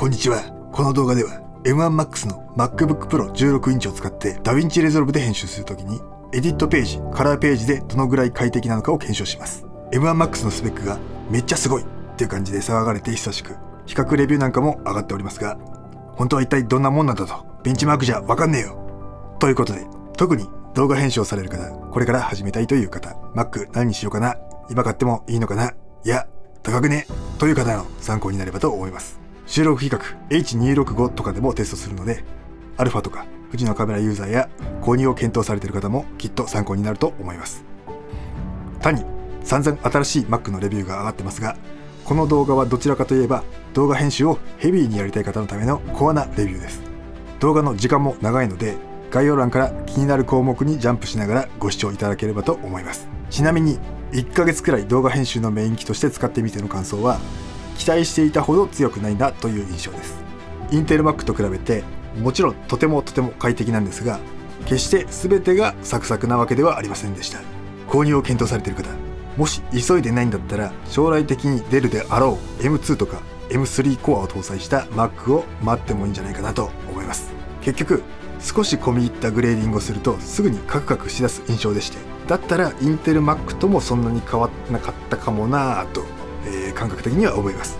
こんにちは。この動画では M1Max の MacBook Pro 16インチを使ってダヴィンチレゾルブで編集するときにエディットページ、カラーページでどのぐらい快適なのかを検証します。 M1Max のスペックがめっちゃすごいっていう感じで騒がれて久しく、比較レビューなんかも上がっておりますが、本当は一体どんなもんなんだと、ベンチマークじゃわかんねえよということで、特に動画編集をされる方、これから始めたいという方、Mac 何にしようかな、今買ってもいいのかな、いや高くねという方の参考になればと思います。収録規格 H265 とかでもテストするので、アルファとか富士のカメラユーザーや購入を検討されている方もきっと参考になると思います。単に散々新しい Mac のレビューが上がってますが、この動画はどちらかといえば動画編集をヘビーにやりたい方のためのコアなレビューです。動画の時間も長いので、概要欄から気になる項目にジャンプしながらご視聴いただければと思います。ちなみに1ヶ月くらい動画編集のメイン機として使ってみての感想は、期待していたほど強くないなという印象です。インテル Mac と比べてもちろんとても快適なんですが、決して全てがサクサクなわけではありませんでした。購入を検討されている方、もし急いでないんだったら将来的に出るであろう M2 とか M3 コアを搭載した Mac を待ってもいいんじゃないかなと思います。結局少し込み入ったグレーディングをするとすぐにカクカクしだす印象でして、だったらインテル Mac ともそんなに変わらなかったかもなぁと、感覚的には思います。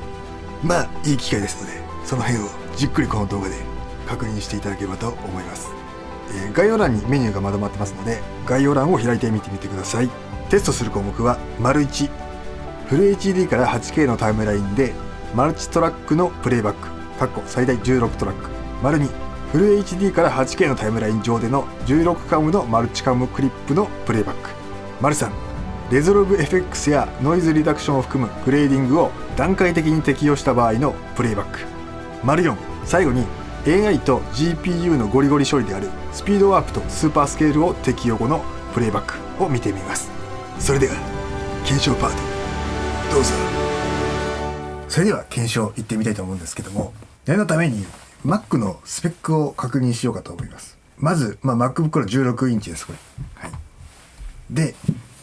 まあいい機会ですので、その辺をじっくりこの動画で確認していただければと思います。概要欄にメニューがまとまってますので、概要欄を開いてみてみてください。テストする項目は 1、フル HD から 8K のタイムラインでマルチトラックのプレイバック最大16トラック、2、フル HD から 8K のタイムライン上での16カムのマルチカムクリップのプレイバック、3、レゾルブ FX やノイズリダクションを含むグレーディングを段階的に適用した場合のプレイバック、4、最後に AI と GPU のゴリゴリ処理であるスピードワープとスーパースケールを適用後のプレイバックを見てみます。それでは検証パートどうぞ。それでは検証いってみたいと思うんですけども、念のために Mac のスペックを確認しようかと思います。まず、MacBook Pro 16インチです、これ。はい。で、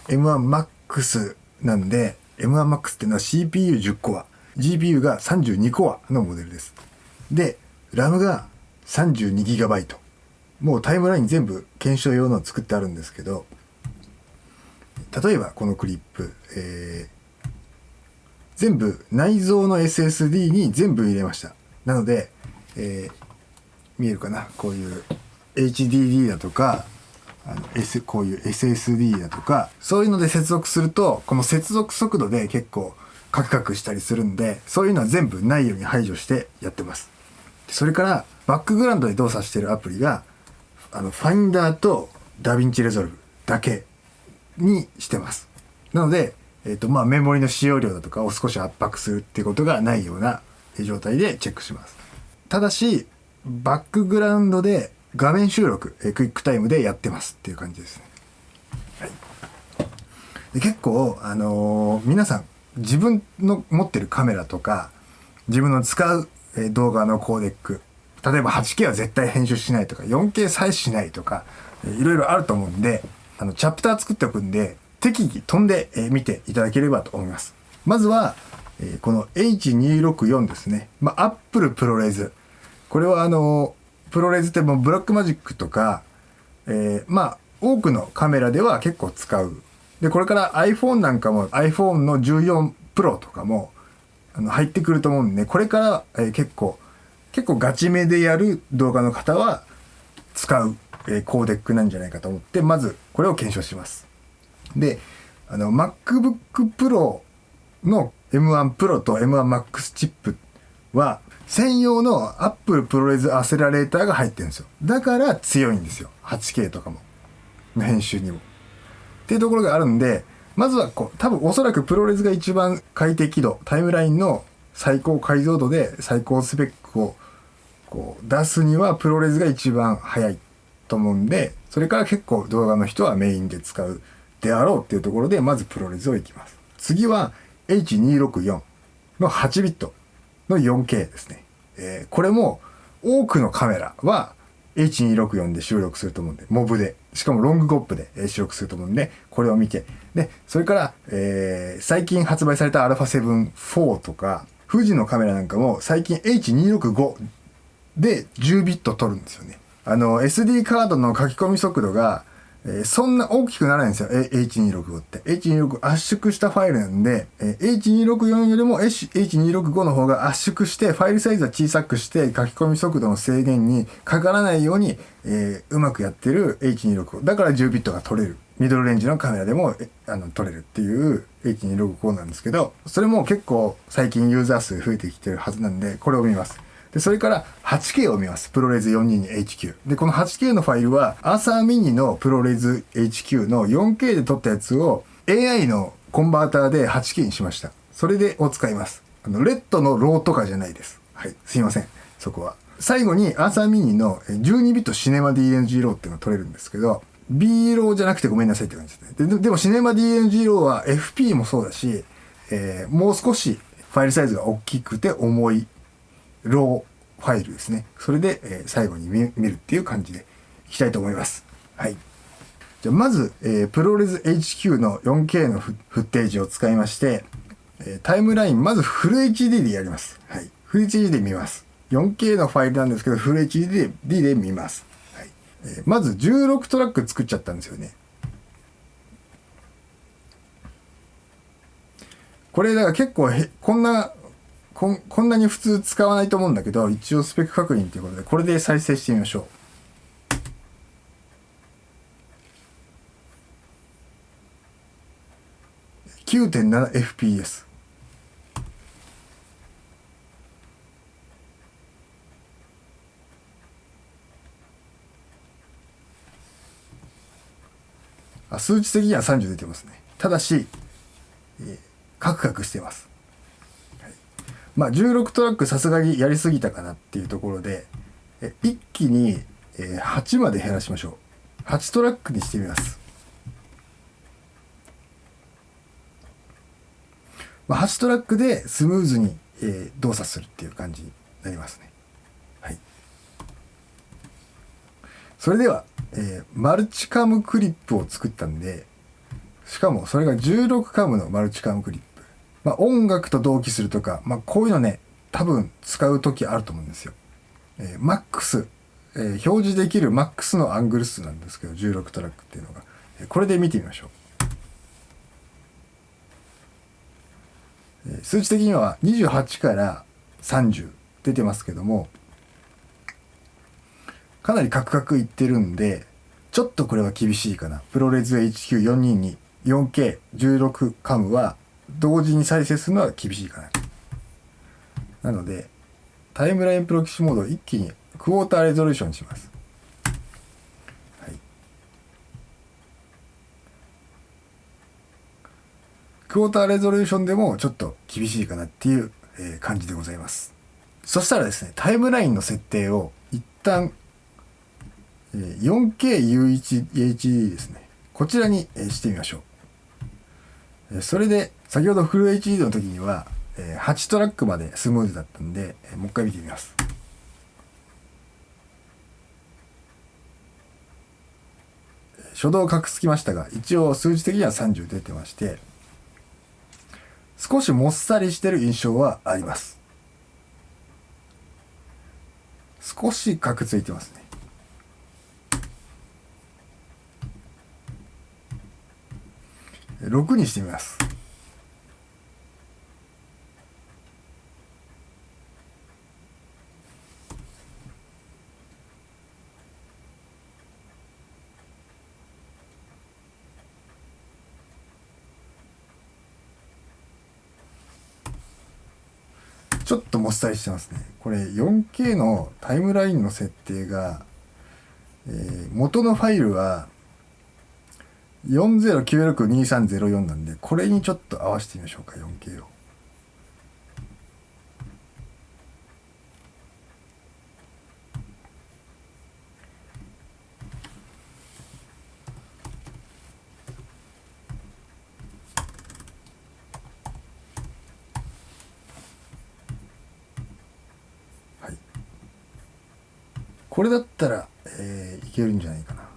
M1Max なんで、M1Max っていうのは CPU10 コア、GPU が32コアのモデルです。で、RAM が 32GB。もうタイムライン全部検証用のを作ってあるんですけど、例えばこのクリップ、全部内蔵の SSD に全部入れました。なので、見えるかな、こういう HDD だとかこういう SSD だとか、そういうので接続すると、この接続速度で結構カクカクしたりするんで、そういうのは全部ないように排除してやってます。それからバックグラウンドで動作しているアプリがファインダーとダヴィンチレゾルブだけにしてます。なので、メモリの使用量だとかを少し圧迫するっていうことがないような状態でチェックします。ただしバックグラウンドで画面収録、クイックタイムでやってますっていう感じですね。はい、で結構、皆さん自分の持ってるカメラとか自分の使う動画のコーデック、例えば 8K は絶対編集しないとか 4K さえしないとかいろいろあると思うんで、チャプター作っておくんで適宜飛んで見ていただければと思います。まずはこの H264 ですね。Apple ProRes、 これはプロレスってもうブラックマジックとか、多くのカメラでは結構使う。で、これから iPhone なんかも iPhone の14 Pro とかも入ってくると思うんで、これから、結構ガチめでやる動画の方は使う、コーデックなんじゃないかと思って、まずこれを検証します。で、MacBook Pro の M1 Pro と M1 Max チップは専用の Apple ProRes アセラレーターが入ってるんですよ。だから強いんですよ。8K とかも編集にもっていうところがあるんで、まずは多分おそらくプロレスが一番快適度、タイムラインの最高解像度で最高スペックを出すにはプロレスが一番早いと思うんで、それから結構動画の人はメインで使うであろうっていうところで、まずプロレスをいきます。次は H264 の8ビットの 4K ですね。これも多くのカメラは H264 で収録すると思うんで、モブで、しかもロングコップで収録すると思うんで、これを見て、でそれから、最近発売された α7 IV とか富士のカメラなんかも最近 H265 で10ビット撮るんですよね。SD カードの書き込み速度が、そんな大きくならないんですよ。H265 って。H265 圧縮したファイルなんで、H264 よりも H265 の方が圧縮して、ファイルサイズは小さくして、書き込み速度の制限にかからないように、うまくやってる H265。だから10ビットが撮れる。ミドルレンジのカメラでも撮れるっていう H265 なんですけど、それも結構最近ユーザー数増えてきてるはずなんで、これを見ます。で、それから 8K を見ます。プロレズ 422HQ。で、この 8K のファイルは、アーサーミニのプロレズ HQ の 4K で撮ったやつを AI のコンバーターで 8K にしました。それで使います。レッドのローとかじゃないです。はい。すいません。そこは。最後にアーサーミニの12ビットシネマ DNG ローっていうのが撮れるんですけど、B ローじゃなくてごめんなさいって感じですね。でもシネマ DNG ローは FP もそうだし、もう少しファイルサイズが大きくて重いローファイルですね。それで、最後に見るっていう感じでいきたいと思います。はい。じゃあまず、プロレス HQ の 4K のフッテージを使いまして、タイムライン、まずフル HD でやります。はい。フル HD で見ます。4K のファイルなんですけど、フル HD で見ます。はい。まず16トラック作っちゃったんですよね。これだから結構こんなに普通使わないと思うんだけど、一応スペック確認ということで、これで再生してみましょう。9.7fps。数値的には30出てますね。ただし、カクカクしてます。まあ、16トラックさすがにやりすぎたかなっていうところで、一気に8まで減らしましょう。8トラックにしてみます。まあ、8トラックでスムーズに動作するっていう感じになりますね。はい。それでは、マルチカムクリップを作ったんで、しかもそれが16カムのマルチカムクリップ。まあ、音楽と同期するとか、まあ、こういうのね、多分使う時あると思うんですよ。マックス、表示できるマックスのアングル数なんですけど、16トラックっていうのが。これで見てみましょう。数値的には28から30出てますけども、かなりカクカクいってるんで、ちょっとこれは厳しいかな。プロレス HQ422 4K16 カムは同時に再生するのは厳しいかな。なので、タイムラインプロキシモードを一気にクォーターレゾリューションにします。はい、クォーターレゾリューションでもちょっと厳しいかなっていう、感じでございます。そしたらですね、タイムラインの設定を一旦、4KU1HD ですね。こちらに、してみましょう。それで、先ほどフル HD の時には、8トラックまでスムーズだったんで、もう一回見てみます。初動カクつきましたが、一応数字的には30出てまして、少しもっさりしてる印象はあります。少しカクついてますね。6にしてみます。ちょっともっさりしてますね。これ 4K のタイムラインの設定が、元のファイルは40962304なんで、これにちょっと合わせてみましょうか、4K を。はい。これだったら、いけるんじゃないかな。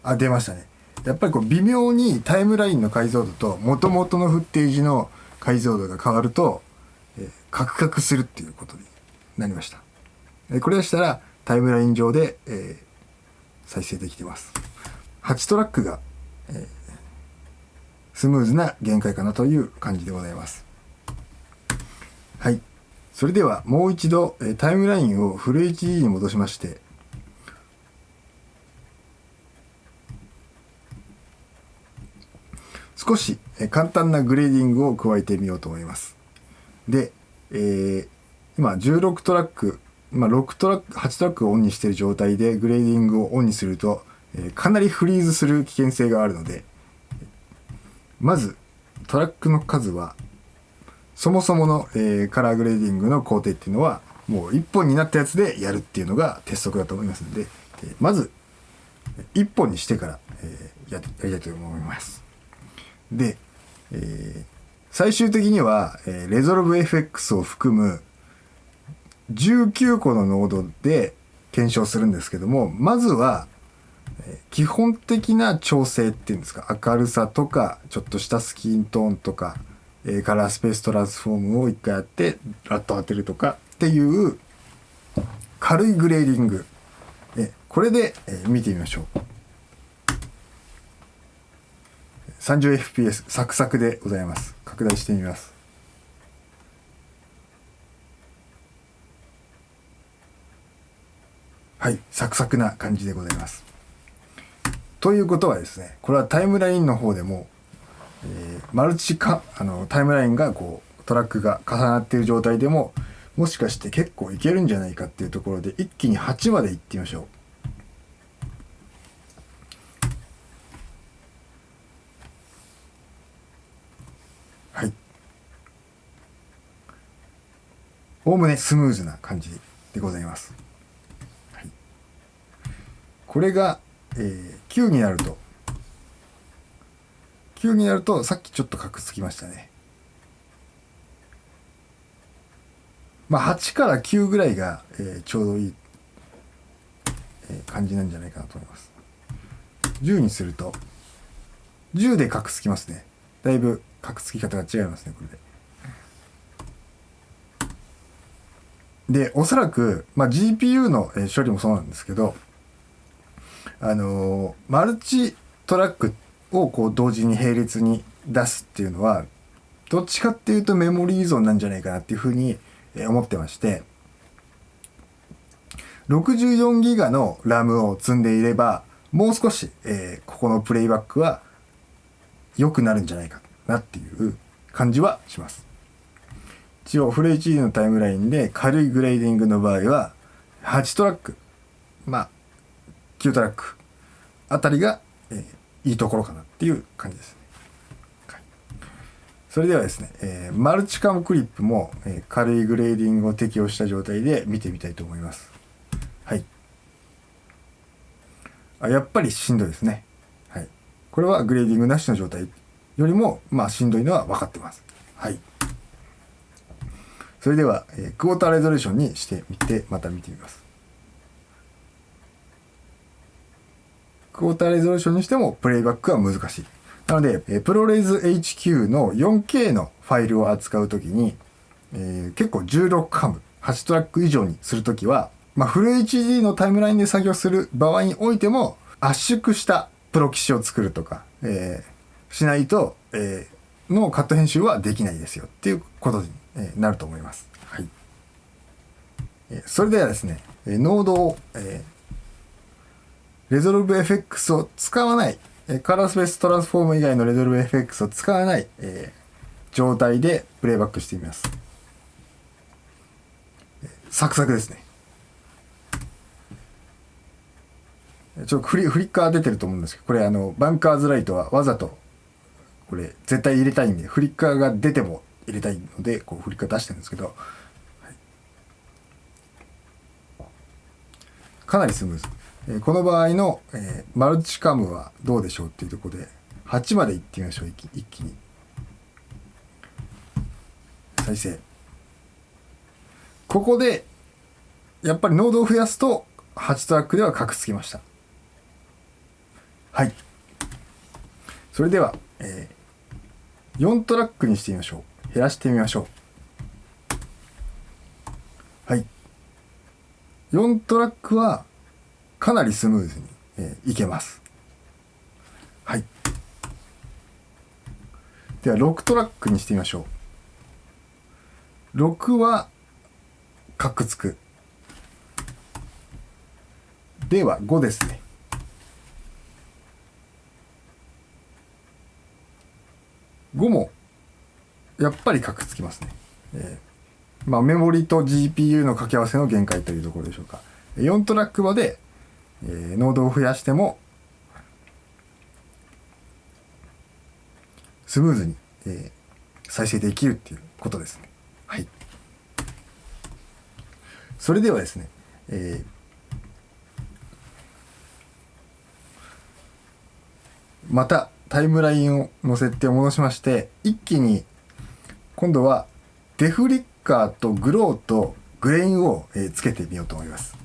あ、出ましたね。やっぱりこう微妙にタイムラインの解像度と元々のフッテージの解像度が変わると、カクカクするっていうことになりました。これでしたらタイムライン上で、再生できてます。8トラックが、スムーズな限界かなという感じでございます。はい。それではもう一度、タイムラインをフル HD に戻しまして、少し簡単なグレーディングを加えてみようと思います。で、今16トラック、6トラック、8トラックをオンにしている状態でグレーディングをオンにすると、かなりフリーズする危険性があるので、まずトラックの数はそもそもの、カラーグレーディングの工程っていうのはもう1本になったやつでやるっていうのが鉄則だと思いますので、まず1本にしてから、やりたいと思います。で、最終的には、レゾルブ FX を含む19個のノードで検証するんですけども、まずは、基本的な調整っていうんですか、明るさとかちょっとしたスキントーンとか、カラースペーストランスフォームを一回やってラット当てるとかっていう軽いグレーディング、これで、見てみましょう。30fps サクサクでございます。拡大してみます。はい、サクサクな感じでございます。ということはですね、これはタイムラインの方でも、マルチかタイムラインがこうトラックが重なっている状態でももしかして結構いけるんじゃないかっていうところで一気に8までいってみましょう。はい。おおむねスムーズな感じでございます。はい、これが、9になるとさっきちょっとカクつきましたね。8から9ぐらいが、ちょうどいい、感じなんじゃないかなと思います。10にすると10でカクつきますね。だいぶカクつき方が違いますね、これで。で、おそらく、GPU の処理もそうなんですけど、マルチトラックをこう同時に並列に出すっていうのは、どっちかっていうとメモリー依存なんじゃないかなっていうふうに思ってまして、64ギガの RAM を積んでいれば、もう少し、ここのプレイバックは良くなるんじゃないかなっていう感じはします。一応フル HD のタイムラインで軽いグレーディングの場合は8トラック、9トラックあたりが、いいところかなっていう感じですね。はい、それではですね、マルチカムクリップも、軽いグレーディングを適用した状態で見てみたいと思います。はい。やっぱりしんどいですね。はい。これはグレーディングなしの状態よりも、しんどいのは分かってます。はい。それでは、クォーターレゾリューションにしてみて、また見てみます。クォーターレゾリューションにしてもプレイバックは難しい。なので、プロレイズ HQ の 4K のファイルを扱うときに、結構16ハム、8トラック以上にするときは、フル HD のタイムラインで作業する場合においても、圧縮したプロキシを作るとか、しないと、のカット編集はできないですよっていうことになると思います。はい。それではですね、ノードを、レゾルブ FX を使わない、カラースペーストランスフォーム以外のレゾルブ FX を使わない、状態でプレイバックしてみます。サクサクですね。ちょっとフリッカー出てると思うんですけど、これバンカーズライトはわざとこれ絶対入れたいんで、フリッカーが出ても入れたいのでこうフリッカー出してるんですけど、はい、かなりスムーズ。この場合の、マルチカムはどうでしょうっていうところで8までいってみましょう。一気に再生。ここでやっぱりノードを増やすと8トラックではカクつきました。はい。それでは、4トラックにしてみましょう。減らしてみましょう。はい。4トラックはかなりスムーズに、いけます。はい。では6トラックにしてみましょう。6はカックつく。では5ですね。5もやっぱりカックつきますね。メモリと GPU の掛け合わせの限界というところでしょうか。4トラックまで、ノードを増やしてもスムーズに、再生できるっていうことですね。はい。それではですね、またタイムラインの設定を戻しまして、一気に今度はデフリッカーとグローとグレインを、つけてみようと思います。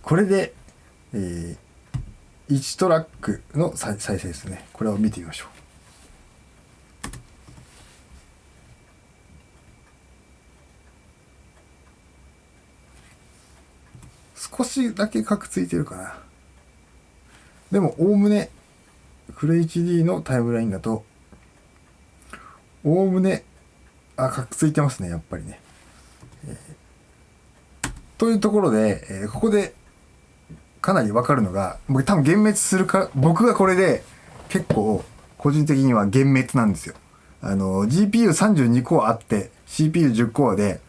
これで、1トラックの再生ですね。これを見てみましょう。少しだけカクついてるかな。でもおおむねフル HD のタイムラインだとおおむねカクついてますね、やっぱりね。というところで、ここでかなり分かるのが、僕多分幻滅するか、僕がこれで結構個人的には幻滅なんですよ。GPU32 コアあって CPU10 コアで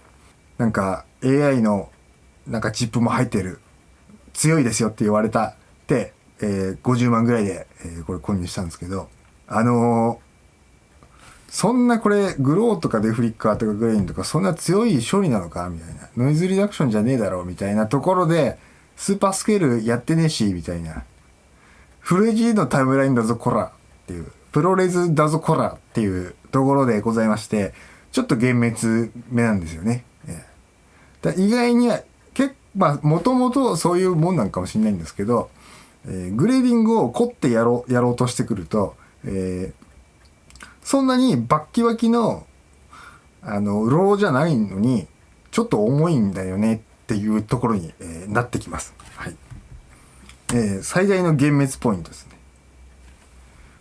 なんか AI のなんかチップも入ってる強いですよって言われたって、50万ぐらいで、これ購入したんですけど、そんなこれグローとかデフリッカーとかグレインとかそんな強い処理なのかみたいな、ノイズリダクションじゃねえだろうみたいなところでスーパースケールやってねえしみたいな、フル HD のタイムラインだぞこらっていう、プロレスだぞこらっていうところでございまして、ちょっと幻滅目なんですよね。意外にはもともとそういうもんなんかもしれないんですけど、グレーディングを凝ってやろうとしてくると、そんなにバッキバキのローじゃないのにちょっと重いんだよねっていうところに、なってきます。はい。最大の幻滅ポイントです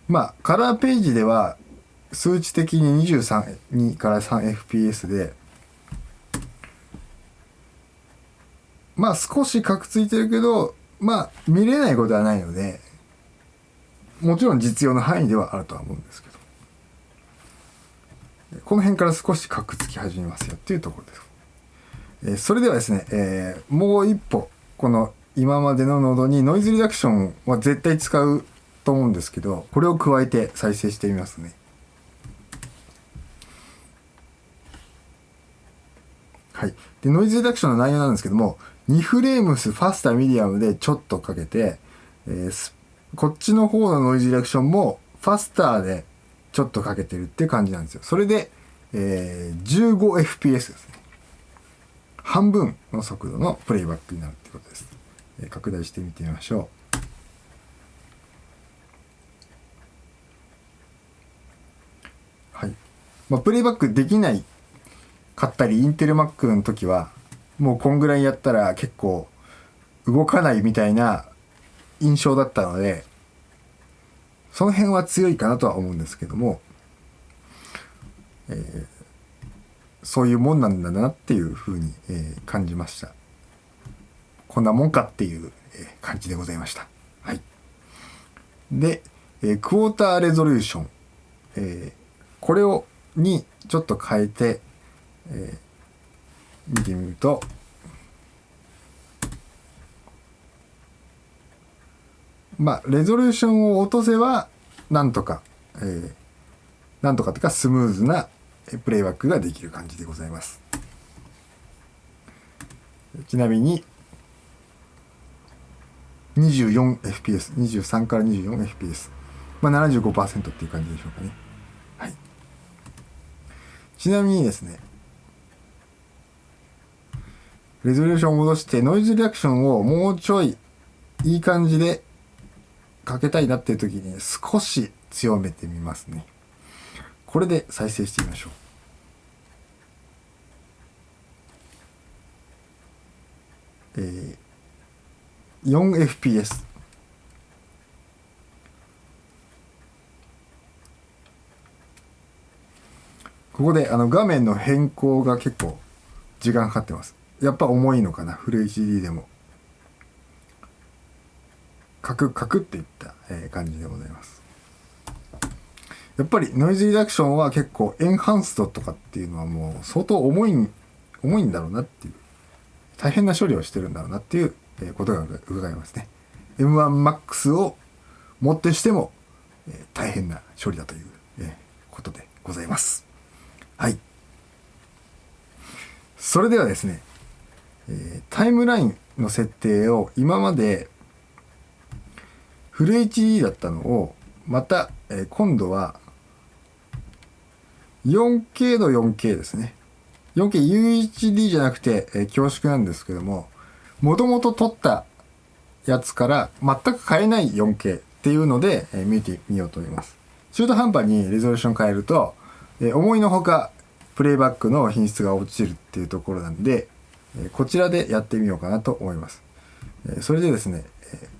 ね。カラーページでは数値的に23から 3fps で少しカクついてるけど見れないことはないので、もちろん実用の範囲ではあるとは思うんですけど、この辺から少しカクつき始めますよっていうところです。それではですね、もう一歩この今までのノードにノイズリダクションは絶対使うと思うんですけど、これを加えて再生してみますね。はい。で、ノイズリダクションの内容なんですけども、2フレームスファスターミディアムでちょっとかけて、こっちの方のノイズリダクションもファスターでちょっとかけてるって感じなんですよ。それで、15fps ですね。半分の速度のプレイバックになるってことです。拡大してみてみましょう。はい。プレイバックできないかったり、インテル Mac の時はもうこんぐらいやったら結構動かないみたいな印象だったので、その辺は強いかなとは思うんですけども、そういうもんなんだなっていうふうに、感じました。こんなもんかっていう、感じでございました。はい。で、クォーターレゾリューション、これにちょっと変えて、見てみると、レゾリューションを落とせばなんとかというかスムーズなプレイバックができる感じでございます。ちなみに 24fps、23から 24fps、75% っていう感じでしょうかね。はい。ちなみにですね、レゾリューションを戻してノイズリダクションをもうちょいいい感じでかけたいなっていう時に少し強めてみますね。これで再生してみましょう。4fps。ここで画面の変更が結構時間かかってます。やっぱ重いのかな、フル HD でも。カクカクっていった、感じでございます。やっぱりノイズリダクションは結構エンハンスドとかっていうのはもう相当重いんだろうなっていう、大変な処理をしてるんだろうなっていうことが伺いますね。M1MAX をもってしても大変な処理だということでございます。はい。それではですね、タイムラインの設定を今までフル HD だったのをまた、今度は 4K の 4K ですね。4KUHD じゃなくて、恐縮なんですけども、もともと撮ったやつから全く変えない 4K っていうので、見てみようと思います。中途半端にレゾリューション変えると、思いのほかプレイバックの品質が落ちるっていうところなんで、こちらでやってみようかなと思います。それでですね、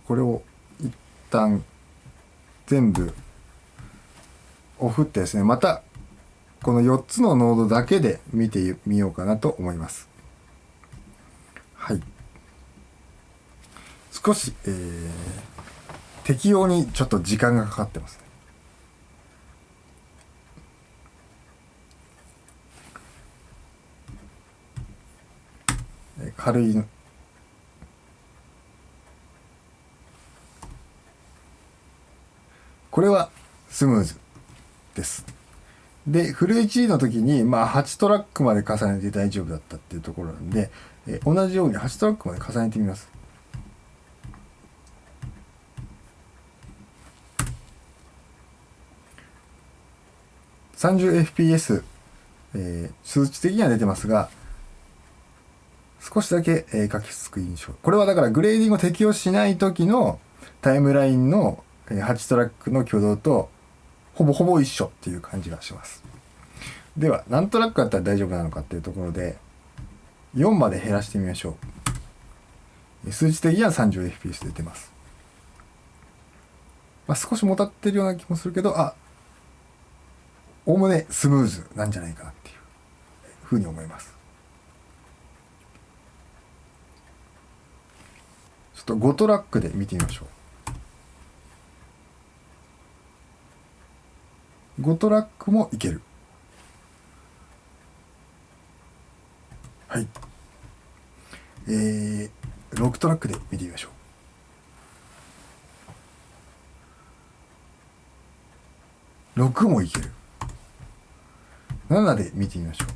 これを一旦全部オフってですね、またこの4つのノードだけで見てみようかなと思います。はい。少し、適用にちょっと時間がかかってますね。軽いこれはスムーズです。でフル HD の時に8トラックまで重ねて大丈夫だったっていうところなんで、同じように8トラックまで重ねてみます。30fps、数値的には出てますが、少しだけ、書きつく印象。これはだからグレーディングを適用しない時のタイムラインの8トラックの挙動とほぼほぼ一緒っていう感じがします。では何トラックだったら大丈夫なのかっていうところで4まで減らしてみましょう。数値的には 30fps 出てます。少しもたってるような気もするけど、おおむねスムーズなんじゃないかなっていうふうに思います。ちょっと5トラックで見てみましょう。5トラックもいける。はい。6トラックで見てみましょう。6もいける。7で見てみましょ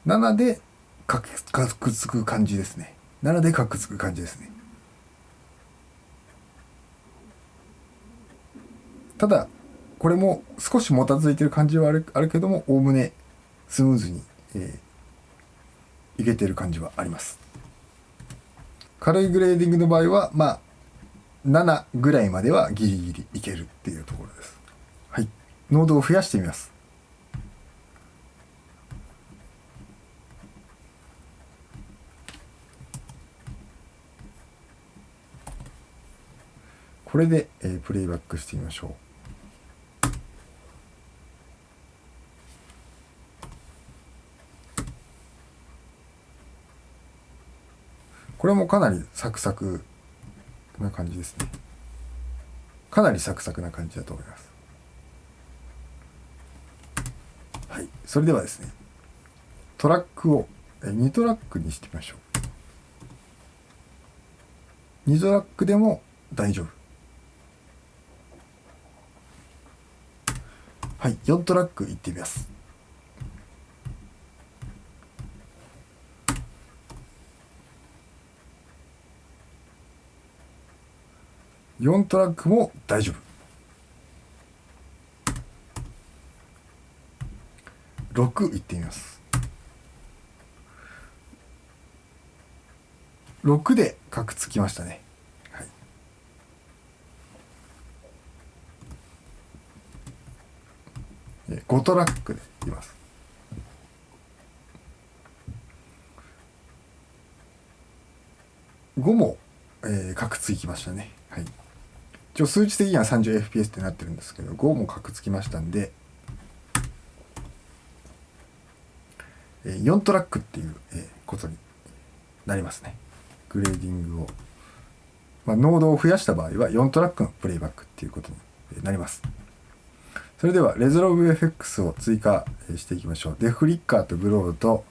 う。7でかくつく感じですね。7でかくつく感じですね。ただこれも少しもたついてる感じはあるけども、おおむねスムーズに、いけてる感じはあります。軽いグレーディングの場合は7ぐらいまではギリギリいけるっていうところです。はい。ノードを増やしてみます。これで、プレイバックしてみましょう。これもかなりサクサクな感じですね。かなりサクサクな感じだと思います。はい。それではですね、トラックを2トラックにしてみましょう。2トラックでも大丈夫。はい。4トラックいってみます。4トラックも大丈夫。6いってみます。6で角つきましたね。はい。5トラックでいきます。5も、カクつきましたね。はい。一応数値的には 30fps ってなってるんですけど、5もカクつきましたんで、4トラックっていう、ことになりますね。グレーディングを、ノードを増やした場合は4トラックのプレイバックっていうことになります。それではレゾロブ FX を追加していきましょう。デフリッカーとグローと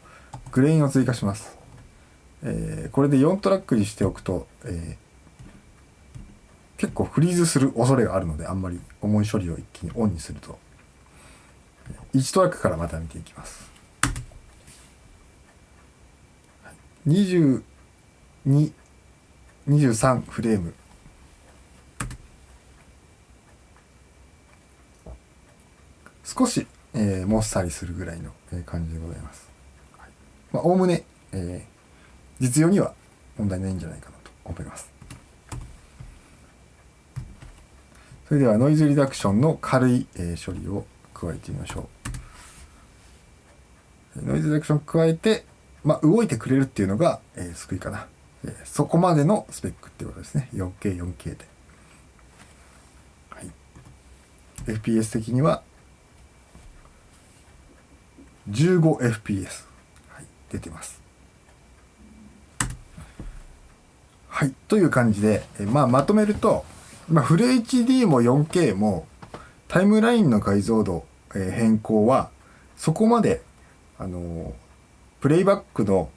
グレインを追加します。これで4トラックにしておくと、結構フリーズする恐れがあるので、あんまり重い処理を一気にオンにすると。1トラックからまた見ていきます。22、23フレーム。少し、もっさりするぐらいの感じでございます。おおむね、実用には問題ないんじゃないかなと思います。それではノイズリダクションの軽い、処理を加えてみましょう。ノイズリダクション加えて、動いてくれるっていうのが、救いかな。そこまでのスペックっていうことですね。4K で。はい。FPS 的には 15fps、はい、出てます。はい。という感じで、まとめると、フル HD も 4K もタイムラインの解像度、変更はそこまで、プレイバックの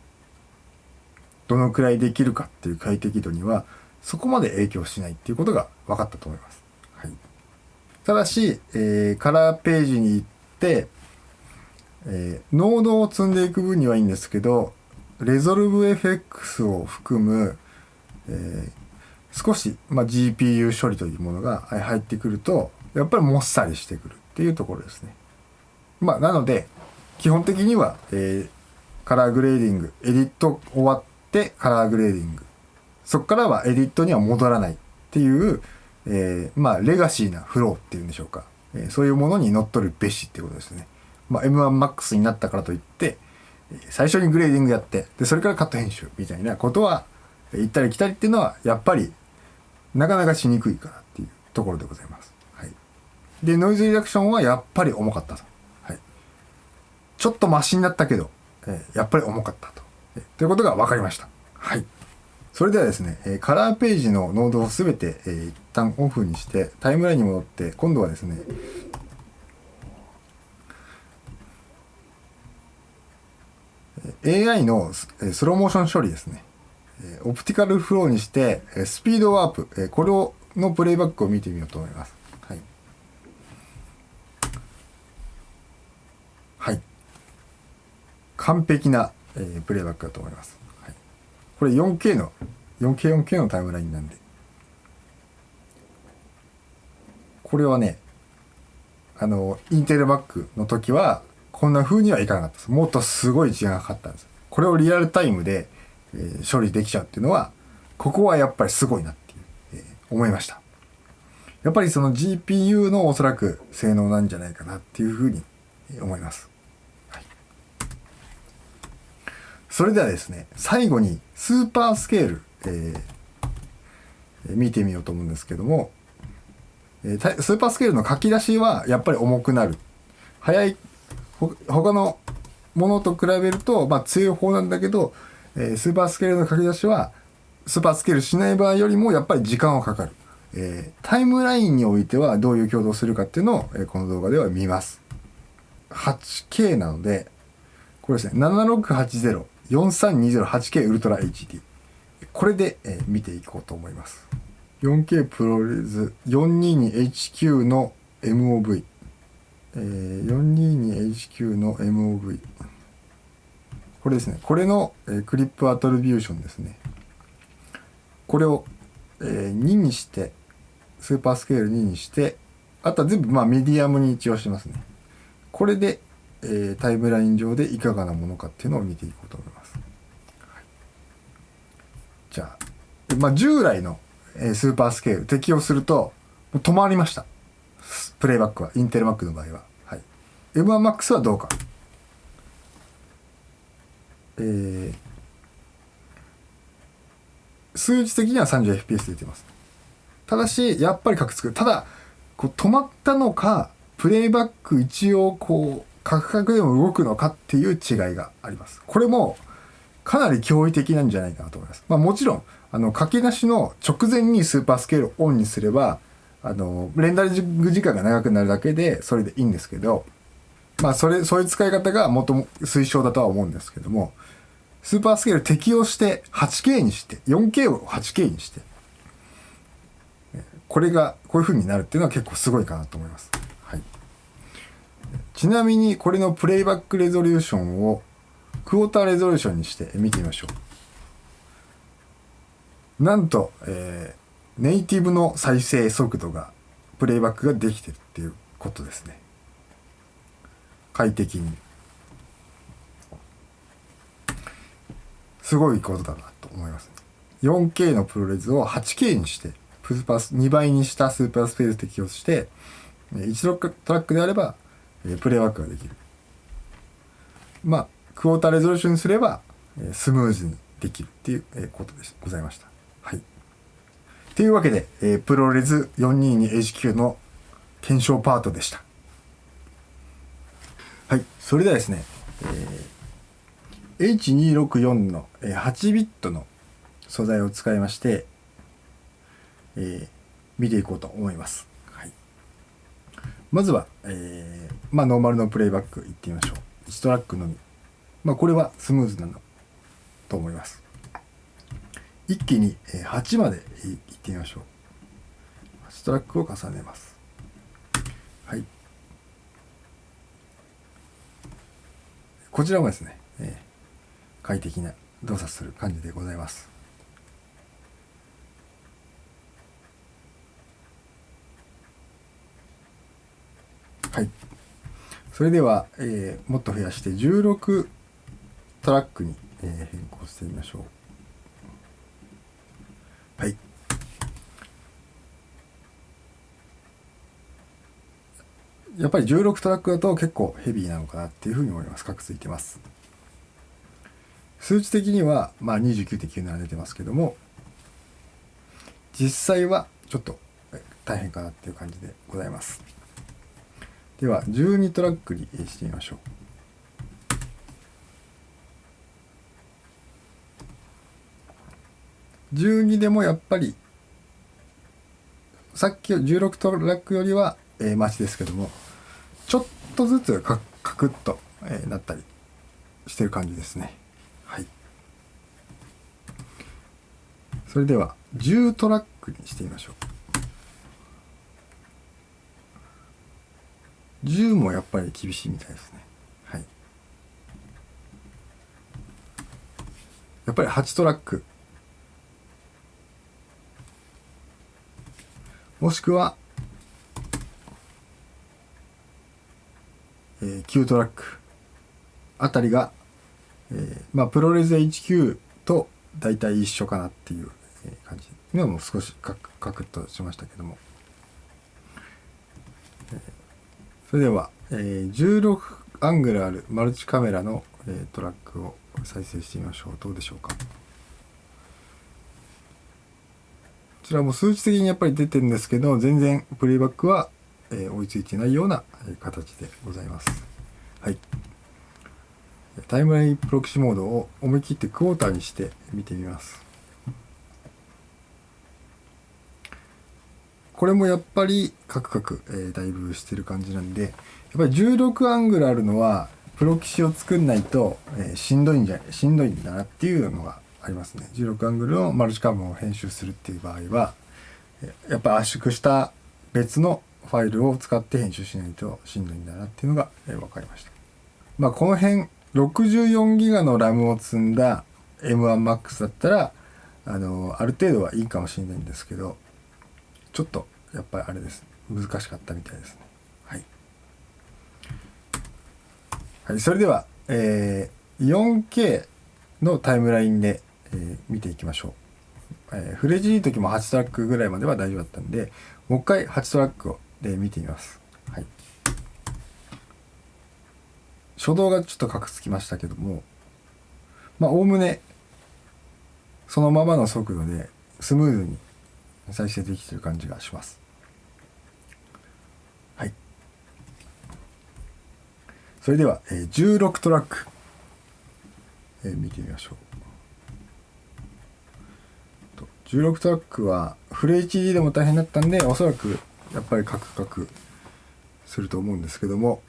どのくらいできるかっていう快適度にはそこまで影響しないっていうことが分かったと思います。はい、ただし、カラーページに行って、ノードを積んでいく分にはいいんですけど、レゾルブ FX を含む、少し、GPU 処理というものが入ってくるとやっぱりもっさりしてくるっていうところですね。なので基本的には、カラーグレーディング、エディット終わってカラーグレーディング、そこからはエディットには戻らないっていう、レガシーなフローっていうんでしょうか、そういうものにのっとるべしっていうことですね。M1MAX になったからといって最初にグレーディングやってでそれからカット編集みたいなことは行ったり来たりっていうのはやっぱりなかなかしにくいかなっていうところでございます。はい、でノイズリダクションはやっぱり重かったと。はい、ちょっとマシになったけど、やっぱり重かったと、ということが分かりました。はい。それではですね、カラーページのノードをすべて、一旦オフにしてタイムラインに戻って今度はですね、AI のスローモーション処理ですね。オプティカルフローにしてスピードワープ、これをのプレイバックを見てみようと思います。はい。はい。完璧な、プレイバックだと思います。はい、これ 4K のタイムラインなんで。これはね、インテルバックの時はこんな風にはいかなかったです。もっとすごい時間がかかったんです。これをリアルタイムで処理できちゃうっていうのはここはやっぱりすごいなっていう、思いました。やっぱりその GPU のおそらく性能なんじゃないかなっていうふうに思います。はい、それではですね、最後にスーパースケール、見てみようと思うんですけども、スーパースケールの書き出しはやっぱり重くなる。速い他のものと比べると強い方なんだけど、スーパースケールの書き出しはスーパースケールしない場合よりもやっぱり時間はかかる。タイムラインにおいてはどういう挙動をするかっていうのを、この動画では見ます。8K なのでこれですね、7680-4320-8K ウルトラ HD、 これで、見ていこうと思います。 4K プロレス 422HQ の MOV、422HQ の MOV、 これですね、これの、クリップアトリビューションですね。これを、2にしてスーパースケール2にして、あとは全部メディアムに一応しますね。これで、タイムライン上でいかがなものかっていうのを見ていこうと思います。はい、じゃあ、従来の、スーパースケール適用するともう止まりました。プレイバックはインテル Mac の場合は。はい、M1MAX はどうか。数値的には 30fps 出てます。ただしやっぱりカクつく。ただこう止まったのかプレイバック一応こうカクカクでも動くのかっていう違いがあります。これもかなり驚異的なんじゃないかなと思います。もちろんかけなしの直前にスーパースケールをオンにすればレンダリング時間が長くなるだけでそれでいいんですけど、そういう使い方が最も推奨だとは思うんですけども、スーパースケール適用して 8K にして 4K を 8K にしてこれがこういう風になるっていうのは結構すごいかなと思います。はい、ちなみにこれのプレイバックレゾリューションをクォーターレゾリューションにして見てみましょう。なんと、ネイティブの再生速度がプレイバックができてるっていうことですね。快適に。すごいことだなと思います、ね。4K のプロレスを 8K にして2倍にしたスーパースペース適用して1トラックであればプレイバックができる。クォーターレゾリューションにすればスムーズにできるっていうことでございました。はい。というわけでプロレス 422HQ の検証パートでした。はい。それではですね、H264 の8ビットの素材を使いまして、見ていこうと思います。はい、まずは、ノーマルのプレイバックいってみましょう。1トラックのみ。これはスムーズなのと思います。一気に8までいってみましょう。8トラックを重ねます。はい。こちらもですね、快適な動作する感じでございます。はい。それでは、もっと増やして16トラックに、変更してみましょう。はい。やっぱり16トラックだと結構ヘビーなのかなっていうふうに思います。カクついてます。数値的には、29.97 出てますけども、実際はちょっと大変かなっていう感じでございます。では、12トラックにしてみましょう。12でもやっぱり、さっき16トラックよりは、マシですけども、ちょっとずつカクッと、なったりしてる感じですね。はい。それでは10トラックにしてみましょう。10もやっぱり厳しいみたいですね。はい。やっぱり8トラック。もしくは、9トラックあたりが、プロレス HQ と大体一緒かなっていう感じ。今も少しカクッとしましたけども。それでは、16アングルあるマルチカメラの、トラックを再生してみましょう。どうでしょうか。こちらも数値的にやっぱり出てるんですけど、全然プレイバックは、追いついていないような形でございます。はい。タイムラインプロキシモードを思い切ってクォーターにして見てみます。これもやっぱりカクカク、だいぶしてる感じなんで、やっぱり16アングルあるのはプロキシを作んないと、しんどいんだなっていうのがありますね。16アングルのマルチカムを編集するっていう場合は、やっぱ圧縮した別のファイルを使って編集しないとしんどいんだなっていうのが、分かりました。この辺64ギガの RAM を積んだ M1MAX だったらある程度はいいかもしれないんですけど、ちょっとやっぱりあれです。難しかったみたいですね。はい。はい、それでは、4K のタイムラインで、見ていきましょう。フレジいい時も8トラックぐらいまでは大丈夫だったんで、もう一回8トラックをで見てみます。はい。初動がちょっとカクつきましたけども、おおむねそのままの速度でスムーズに再生できている感じがします。はい。それでは、16トラック、見てみましょう。16トラックはフル HD でも大変だったんで、おそらくやっぱりカクカクすると思うんですけども、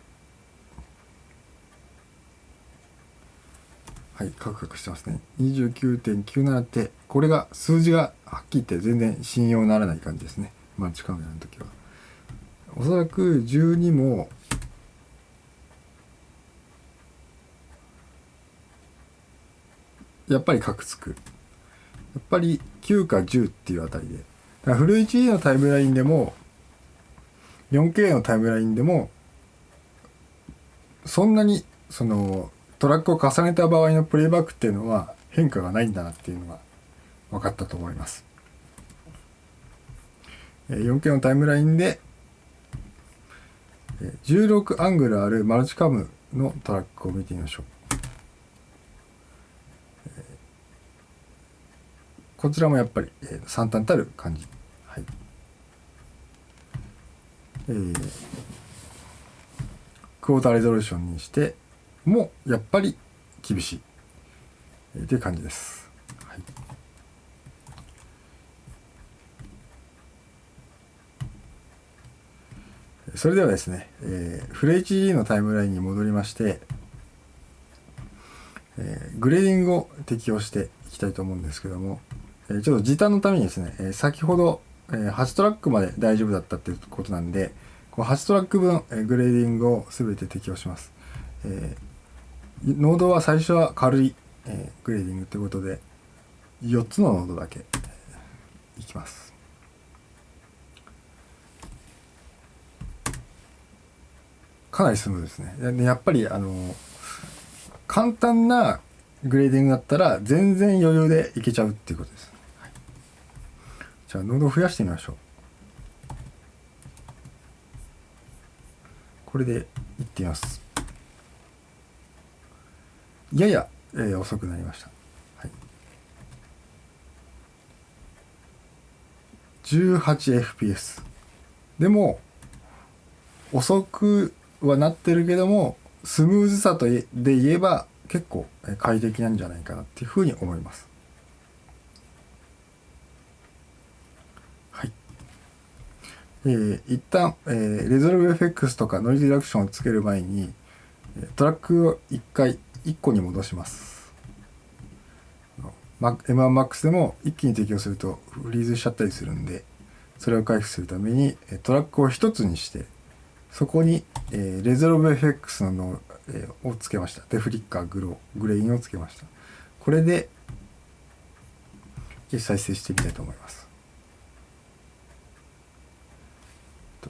はい、カクカクしてますね。29.97 って、これが数字がはっきり言って全然信用ならない感じですね。マルチカメラの時は。おそらく12もやっぱりカクつく。やっぱり9か10っていうあたりで。だからフル HD のタイムラインでも 4K のタイムラインでもそんなにそのトラックを重ねた場合のプレイバックっていうのは変化がないんだなっていうのが分かったと思います。4K のタイムラインで16アングルあるマルチカムのトラックを見てみましょう。こちらもやっぱり惨憺たる感じ。はい。クォーターレゾリューションにしてもやっぱり厳しいという感じです。はい。それではですね、フル HD のタイムラインに戻りまして、グレーディングを適用していきたいと思うんですけども、ちょっと時短のためにですね、先ほど、8トラックまで大丈夫だったっていうことなんで、こう8トラック分、グレーディングを全て適用します。ノードは最初は軽い、グレーディングということで、4つのノードだけ、いきます。かなりスムーズですね。でやっぱり簡単なグレーディングだったら全然余裕でいけちゃうっていうことです。はい、じゃあノードを増やしてみましょう。これでいってみます。やや、遅くなりました。はい、18fps でも遅くはなってるけどもスムーズさで言えば結構快適なんじゃないかなっていうふうに思います。はい。一旦、レゾルブ FX とかノイズリダクションをつける前にトラックを1回1個に戻します。M1MAX でも一気に適用するとフリーズしちゃったりするんで、それを回避するためにトラックを1つにしてそこにレゾルブ FX のをつけました。デフリッカーグレインをつけました。これで再生してみたいと思います。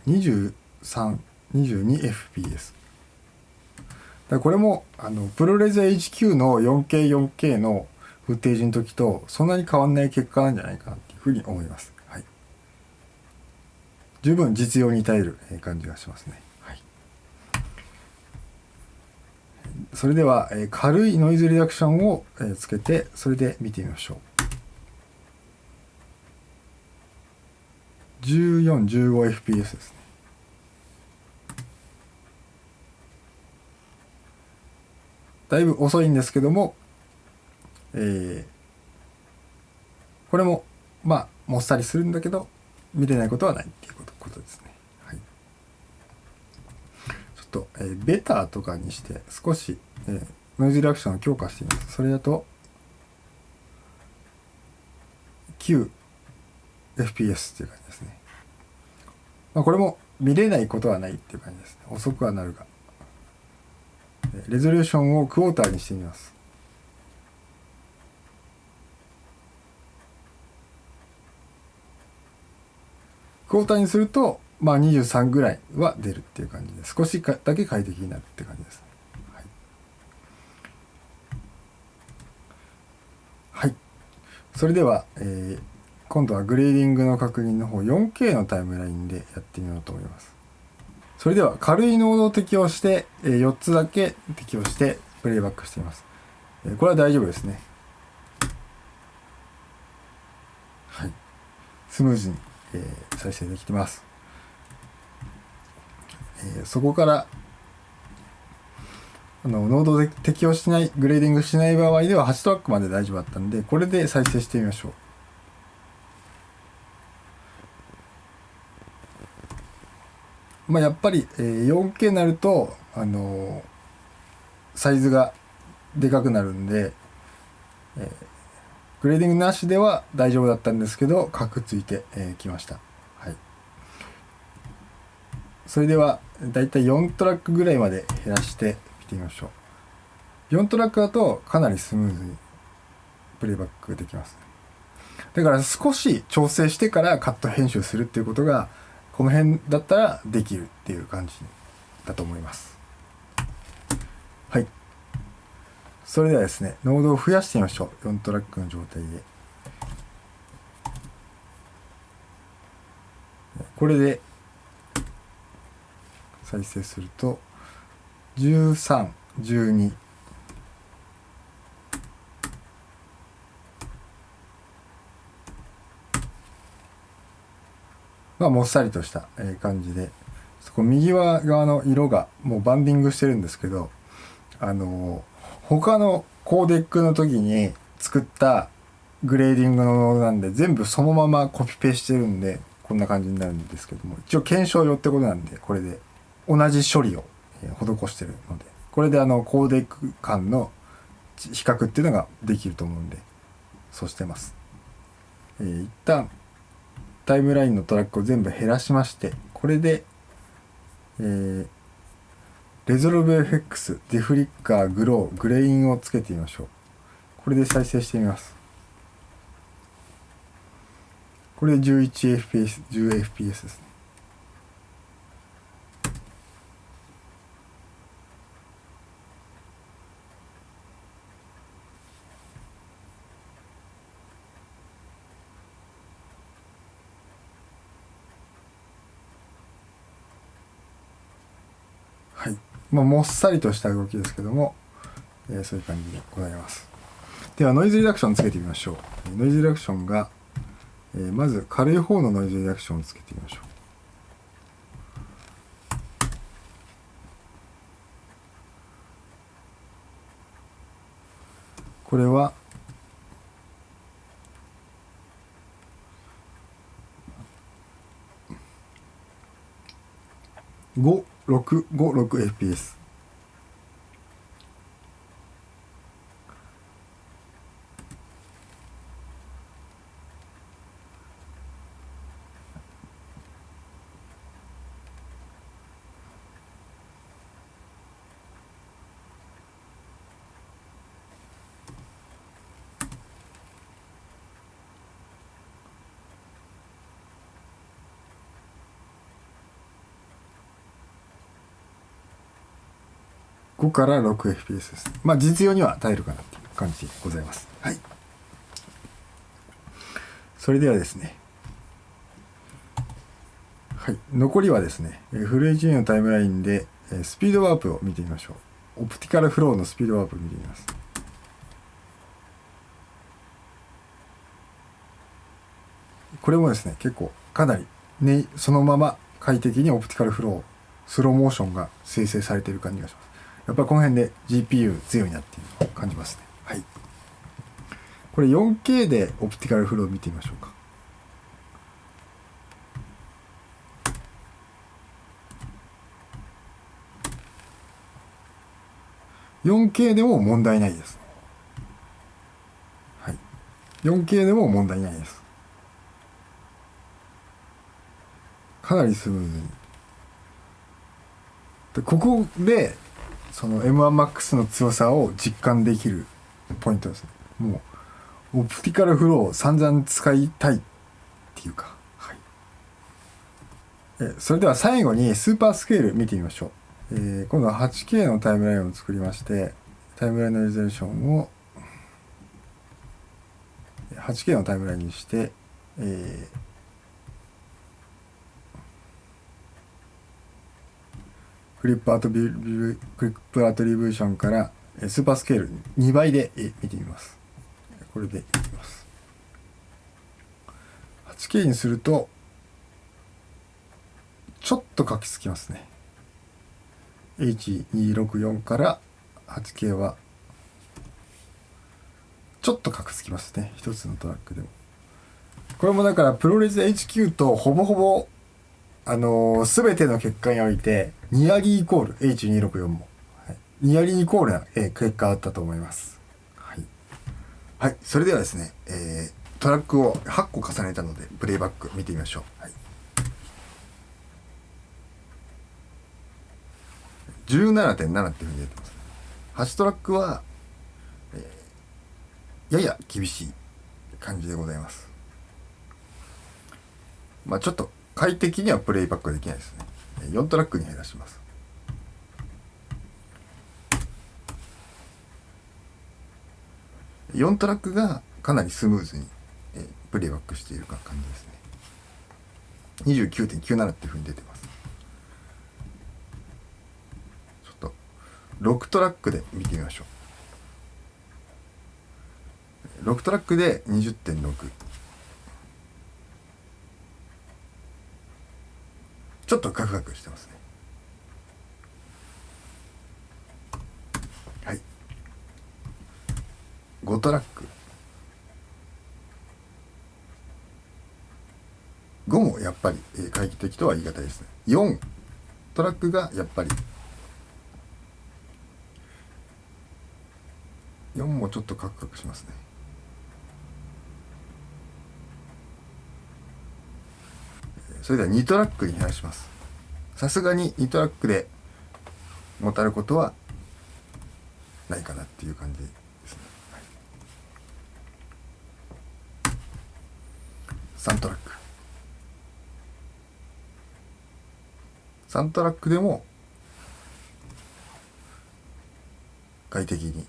23、22fps。これもプロレザ HQ の 4K のフッテージの時とそんなに変わんない結果なんじゃないかなっていうふうに思います。はい、十分実用に耐える感じがしますね。はい、それでは軽いノイズリダクションをつけてそれで見てみましょう。14、15fps ですね。だいぶ遅いんですけども、これももっさりするんだけど見れないことはないっていうことですね。はい、ちょっと、ベターとかにして少し、ノイズリダクションを強化してみます。それだと 9fps っていう感じですね。これも見れないことはないっていう感じですね。遅くはなるが。レゾリューションをクォーターにしてみます。クォーターにすると、23ぐらいは出るっていう感じで、少しだけ快適になるって感じですね。はい。はい、それでは、今度はグレーディングの確認の方、4K のタイムラインでやってみようと思います。それでは軽いノードを適用して、4つだけ適用してプレイバックしています。これは大丈夫ですね。はい。スムーズに、再生できてます。そこからノードで適用しない、グレーディングしない場合では8トラックまで大丈夫だったんで、これで再生してみましょう。やっぱり、4K になると、サイズがでかくなるんで、グレーディングなしでは大丈夫だったんですけど、角ついてきました。はい。それでは、だいたい4トラックぐらいまで減らしてみてみましょう。4トラックだとかなりスムーズにプレイバックできます。だから少し調整してからカット編集するっていうことが、この辺だったらできるっていう感じだと思います。はい。それではですね、ノードを増やしてみましょう。4トラックの状態で。これで再生すると、13、12、もっさりとした感じで、そこ右側の色がもうバンディングしてるんですけど、他のコーデックの時に作ったグレーディングのノードなんで、全部そのままコピペしてるんで、こんな感じになるんですけども、一応検証用ってことなんで、これで同じ処理を施してるので、これでコーデック間の比較っていうのができると思うんで、そうしてます。一旦タイムラインのトラックを全部減らしまして、これで、レゾルブ FX、デフリッカー、グロー、グレインをつけてみましょう。これで再生してみます。これで 11fps、10fps ですね。はい。もっさりとした動きですけども、そういう感じでございます。では、ノイズリダクションつけてみましょう。ノイズリダクションが、まず軽い方のノイズリダクションをつけてみましょう。これは、5656fps。5から 6fps です。実用には耐えるかなっていう感じでございます。はい。それではですね。はい。残りはですね、フル HD のタイムラインでスピードワープを見てみましょう。オプティカルフローのスピードワープを見てみます。これもですね、結構かなり、ね、そのまま快適にオプティカルフロー、スローモーションが生成されている感じがします。やっぱりこの辺で GPU 強いなっていうのを感じますね。はい。これ 4K でオプティカルフローを見てみましょうか。4K でも問題ないです。はい。4K でも問題ないです。かなりスムーズに。で、ここで、その M1MAX の強さを実感できるポイントですね。もう、オプティカルフローを散々使いたいっていうか。はい。それでは最後にスーパースケール見てみましょう。今度は 8K のタイムラインを作りまして、タイムラインのレゾリューションを 8K のタイムラインにして、クリップアートリビューションからスーパースケール2倍で見てみます。これでいきます。8K にするとちょっと書きつきますね。 H264 から 8K はちょっと書きつきますね、一つのトラックでも。これもだからプロレス HQ とほぼほぼ全ての結果においてニアリーイコール H264 も、はい、ニアリーイコールな、結果だったと思います。はい、はい、それではですね、トラックを8個重ねたのでプレイバック見てみましょう。はい、17.7 っていうふうに出てます。8トラックは、やや厳しい感じでございます。まあちょっと快適にはプレイバックはできないですね。4トラックに減らします。4トラックがかなりスムーズに、プレイバックしている感じですね。29.97 っていうふうに出てます。ちょっと6トラックで見てみましょう。6トラックで 20.6、 ちょっとガクガクしてますね。はい、5トラック、5もやっぱり回帰的とは言い難いですね。4トラックがやっぱり4もちょっとカクカクしますね。それでは2トラックに減らします。さすがに2トラックでもたることはないかなっていう感じですね。はい、3トラック、3トラックでも快適に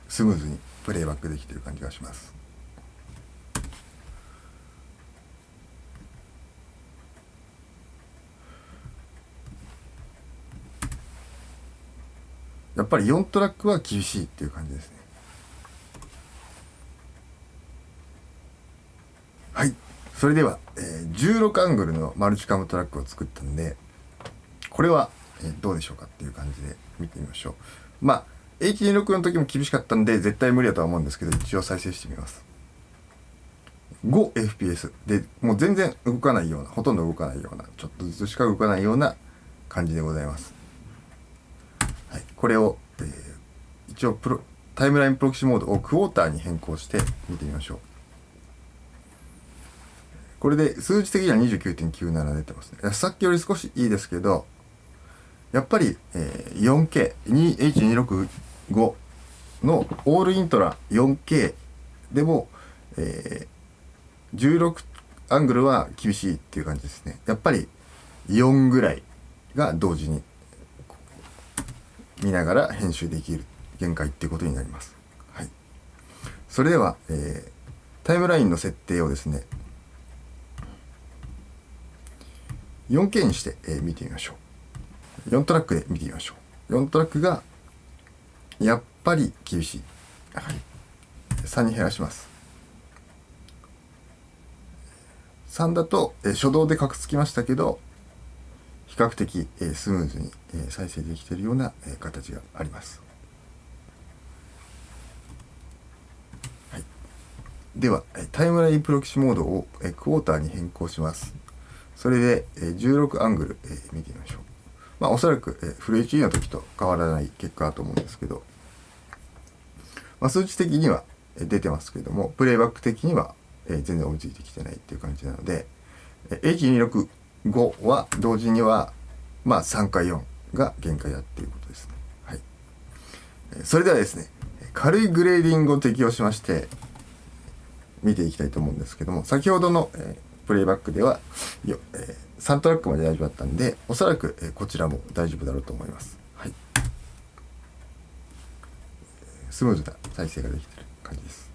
スムーズにプレイバックできている感じがします。やっぱり4トラックは厳しいっていう感じですね。はい、それでは、16アングルのマルチカムトラックを作ったんで、これは、どうでしょうかっていう感じで見てみましょう。まあ H26 の時も厳しかったんで絶対無理だとは思うんですけど、一応再生してみます。5fps でもう全然動かないような、ほとんど動かないような、ちょっとずつしか動かないような感じでございます。はい、これを、一応タイムラインプロキシモードをクォーターに変更して見てみましょう。これで数字的には 29.97 出てますね。さっきより少しいいですけど、やっぱり、4K、H265 のオールイントラ 4K でも、16アングルは厳しいっていう感じですね。やっぱり4ぐらいが同時に見ながら編集できる限界っていうことになります。はい、それでは、タイムラインの設定をですね 4K にして、見てみましょう。4トラックで見てみましょう。4トラックがやっぱり厳しい。はい、3に減らします。3だと、初動でカクつきましたけど、比較的、スムーズに、再生できているような、形があります。はい、ではタイムラインプロキシモードを、クォーターに変更します。それで、16アングル、見てみましょう。まあおそらく、フル HD の時と変わらない結果だと思うんですけど、まあ、数値的には出てますけども、プレイバック的には全然追いついてきてないっていう感じなので、H265 は同時にはまあ3か4が限界だっていうことですね。はい、それではですね、軽いグレーディングを適用しまして見ていきたいと思うんですけども、先ほどの、プレイバックでは3トラックまで大丈夫だったんで、おそらく、こちらも大丈夫だろうと思います。はい、スムーズな再生ができている感じです。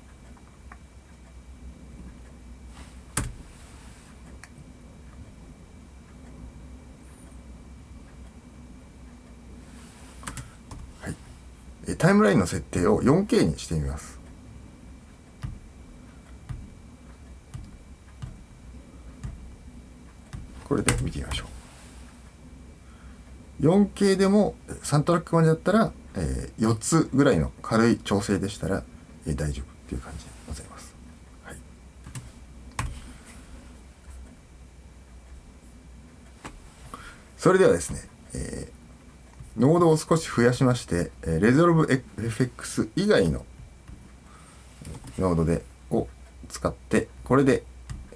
タイムラインの設定を 4K にしてみます。これで見てみましょう。 4K でも3トラックまでだったら、4つぐらいの軽い調整でしたら、大丈夫っていう感じでございます。はい、それではですね、ノードを少し増やしまして、Resolve FX 以外のノードを使って、これで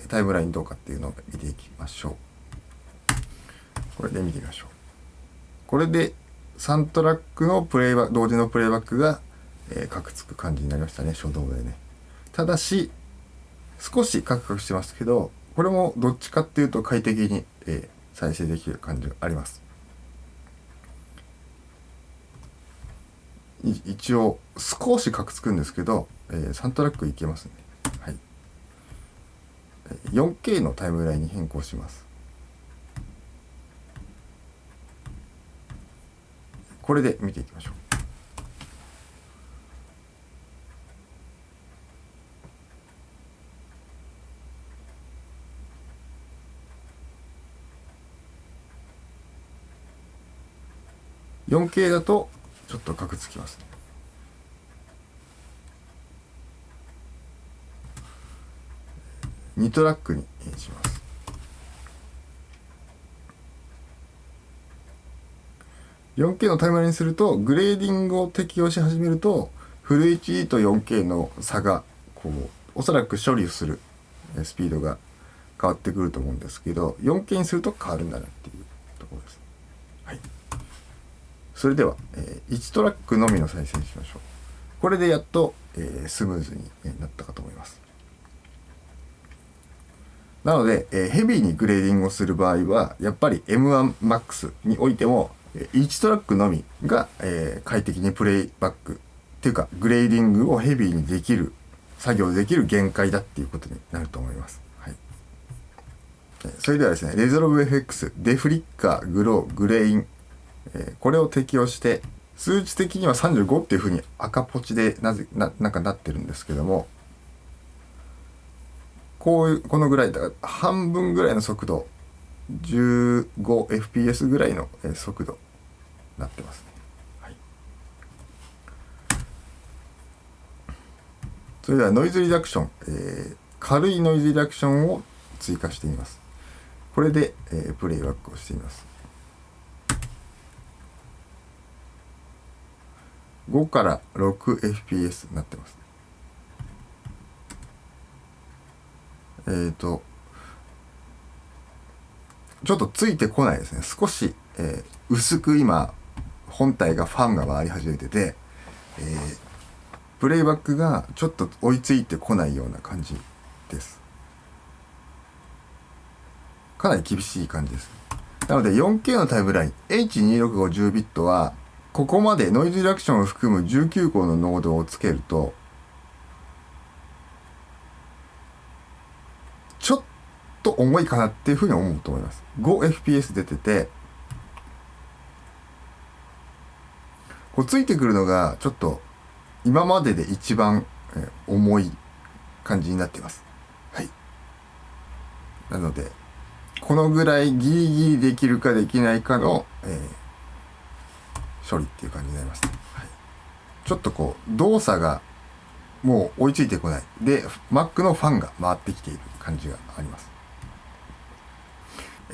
タイムラインどうかっていうのを見ていきましょう。これで見てみましょう。これで3トラックの同時のプレイバックが、カクつく感じになりましたね、初動でね。ただし少しカクカクしてますけど、これもどっちかっていうと快適に、再生できる感じがあります。一応少しカクつくんですけど、3トラックいけますね。はい、4K のタイムラインに変更します。これで見ていきましょう。4K だとちょっとカクつきますね。2トラックにします。4K のタイムラインにすると、グレーディングを適用し始めると、フル HD と 4K の差がおそらく処理するスピードが変わってくると思うんですけど、4K にすると変わるんだなっていうところです。はい、それでは、1トラックのみの再生にしましょう。これでやっと、スムーズになったかと思います。なので、ヘビーにグレーディングをする場合は、やっぱり M1MAX においても1トラックのみが、快適にプレイバックっていうかグレーディングをヘビーにできる作業できる限界だっていうことになると思います。はい、それではですね、Resolve FX デフリッカー、グロー、グレイン、これを適用して、数値的には35っていうふうに赤ポチでなんかなってるんですけども、このぐらいだ、半分ぐらいの速度、15fps ぐらいの速度になってますね。はい、それではノイズリダクション、軽いノイズリダクションを追加してみます。これで、プレイバックをしてみます。5から 6fps になってます。ちょっとついてこないですね。少し、薄く今本体がファンが回り始めてて、プレイバックがちょっと追いついてこないような感じです。かなり厳しい感じです。なので 4K のタイムライン H26510 ビットはここまでノイズリダクションを含む19個のノードをつけるとちょっと重いかなっていうふうに思うと思います。5fps 出てて、ついてくるのがちょっと今までで一番重い感じになっています。はい。なのでこのぐらいギリギリできるかできないかの、処理っていう感じになりますね。はい、ちょっと動作がもう追いついてこない。で、Mac のファンが回ってきている感じがあります。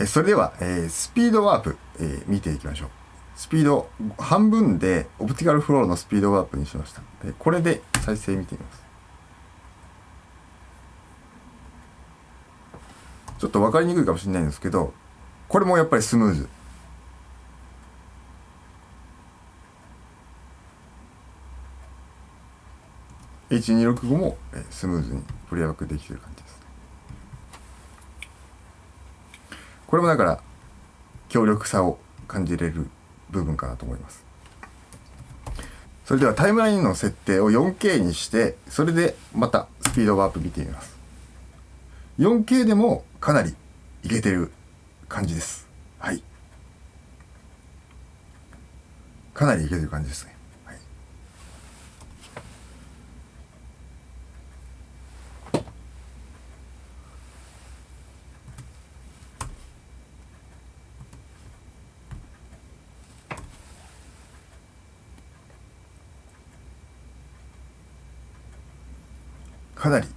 それでは、スピードワープ、見ていきましょう。スピード半分でオプティカルフローのスピードワープにしました。これで再生見てみます。ちょっと分かりにくいかもしれないんですけど、これもやっぱりスムーズ。H265 もスムーズにプレイバックできている感じです。これもだから強力さを感じれる部分かなと思います。それではタイムラインの設定を 4K にして、それでまたスピードワープ見てみます。4K でもかなりいけてる感じです。はい。かなりいけてる感じですね。はい。かなり、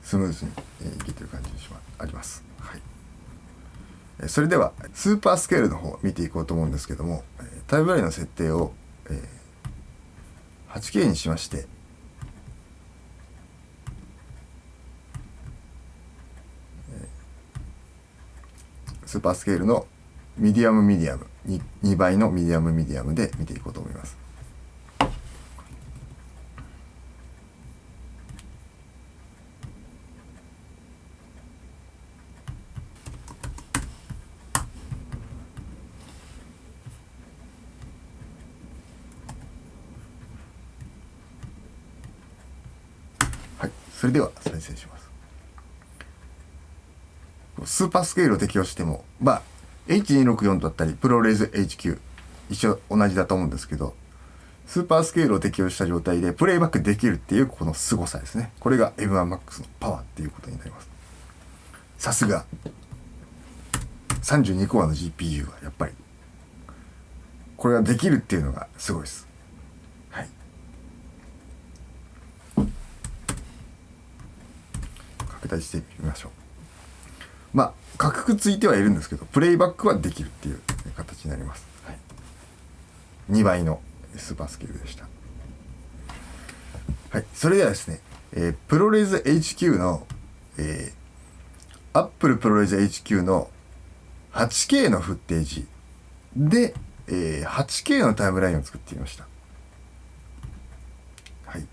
スムーズに、いけてる感じにあります。はい。それではスーパースケールの方を見ていこうと思うんですけども、タイムラインの設定を、8K にしまして、スーパースケールのミディアム2倍のミディアムで見ていこうと思います。はい、それでは再生します。スーパースケールを適用しても、H264 だったりプロレーズ HQ 同じだと思うんですけど、スーパースケールを適用した状態でプレイバックできるっていうこの凄さですね。これが M1MAX のパワーっていうことになります。さすが32コアの GPU はやっぱりこれができるっていうのがすごいです。はい。拡大してみましょう。価格ついてはいるんですけど、プレイバックはできるっていう形になります。はい、2倍のスーパースケールでした。はい、それではですね、プロレーズ HQ の、Apple プロレーズ HQ の 8K のフッテージで、8K のタイムラインを作ってみました。はい。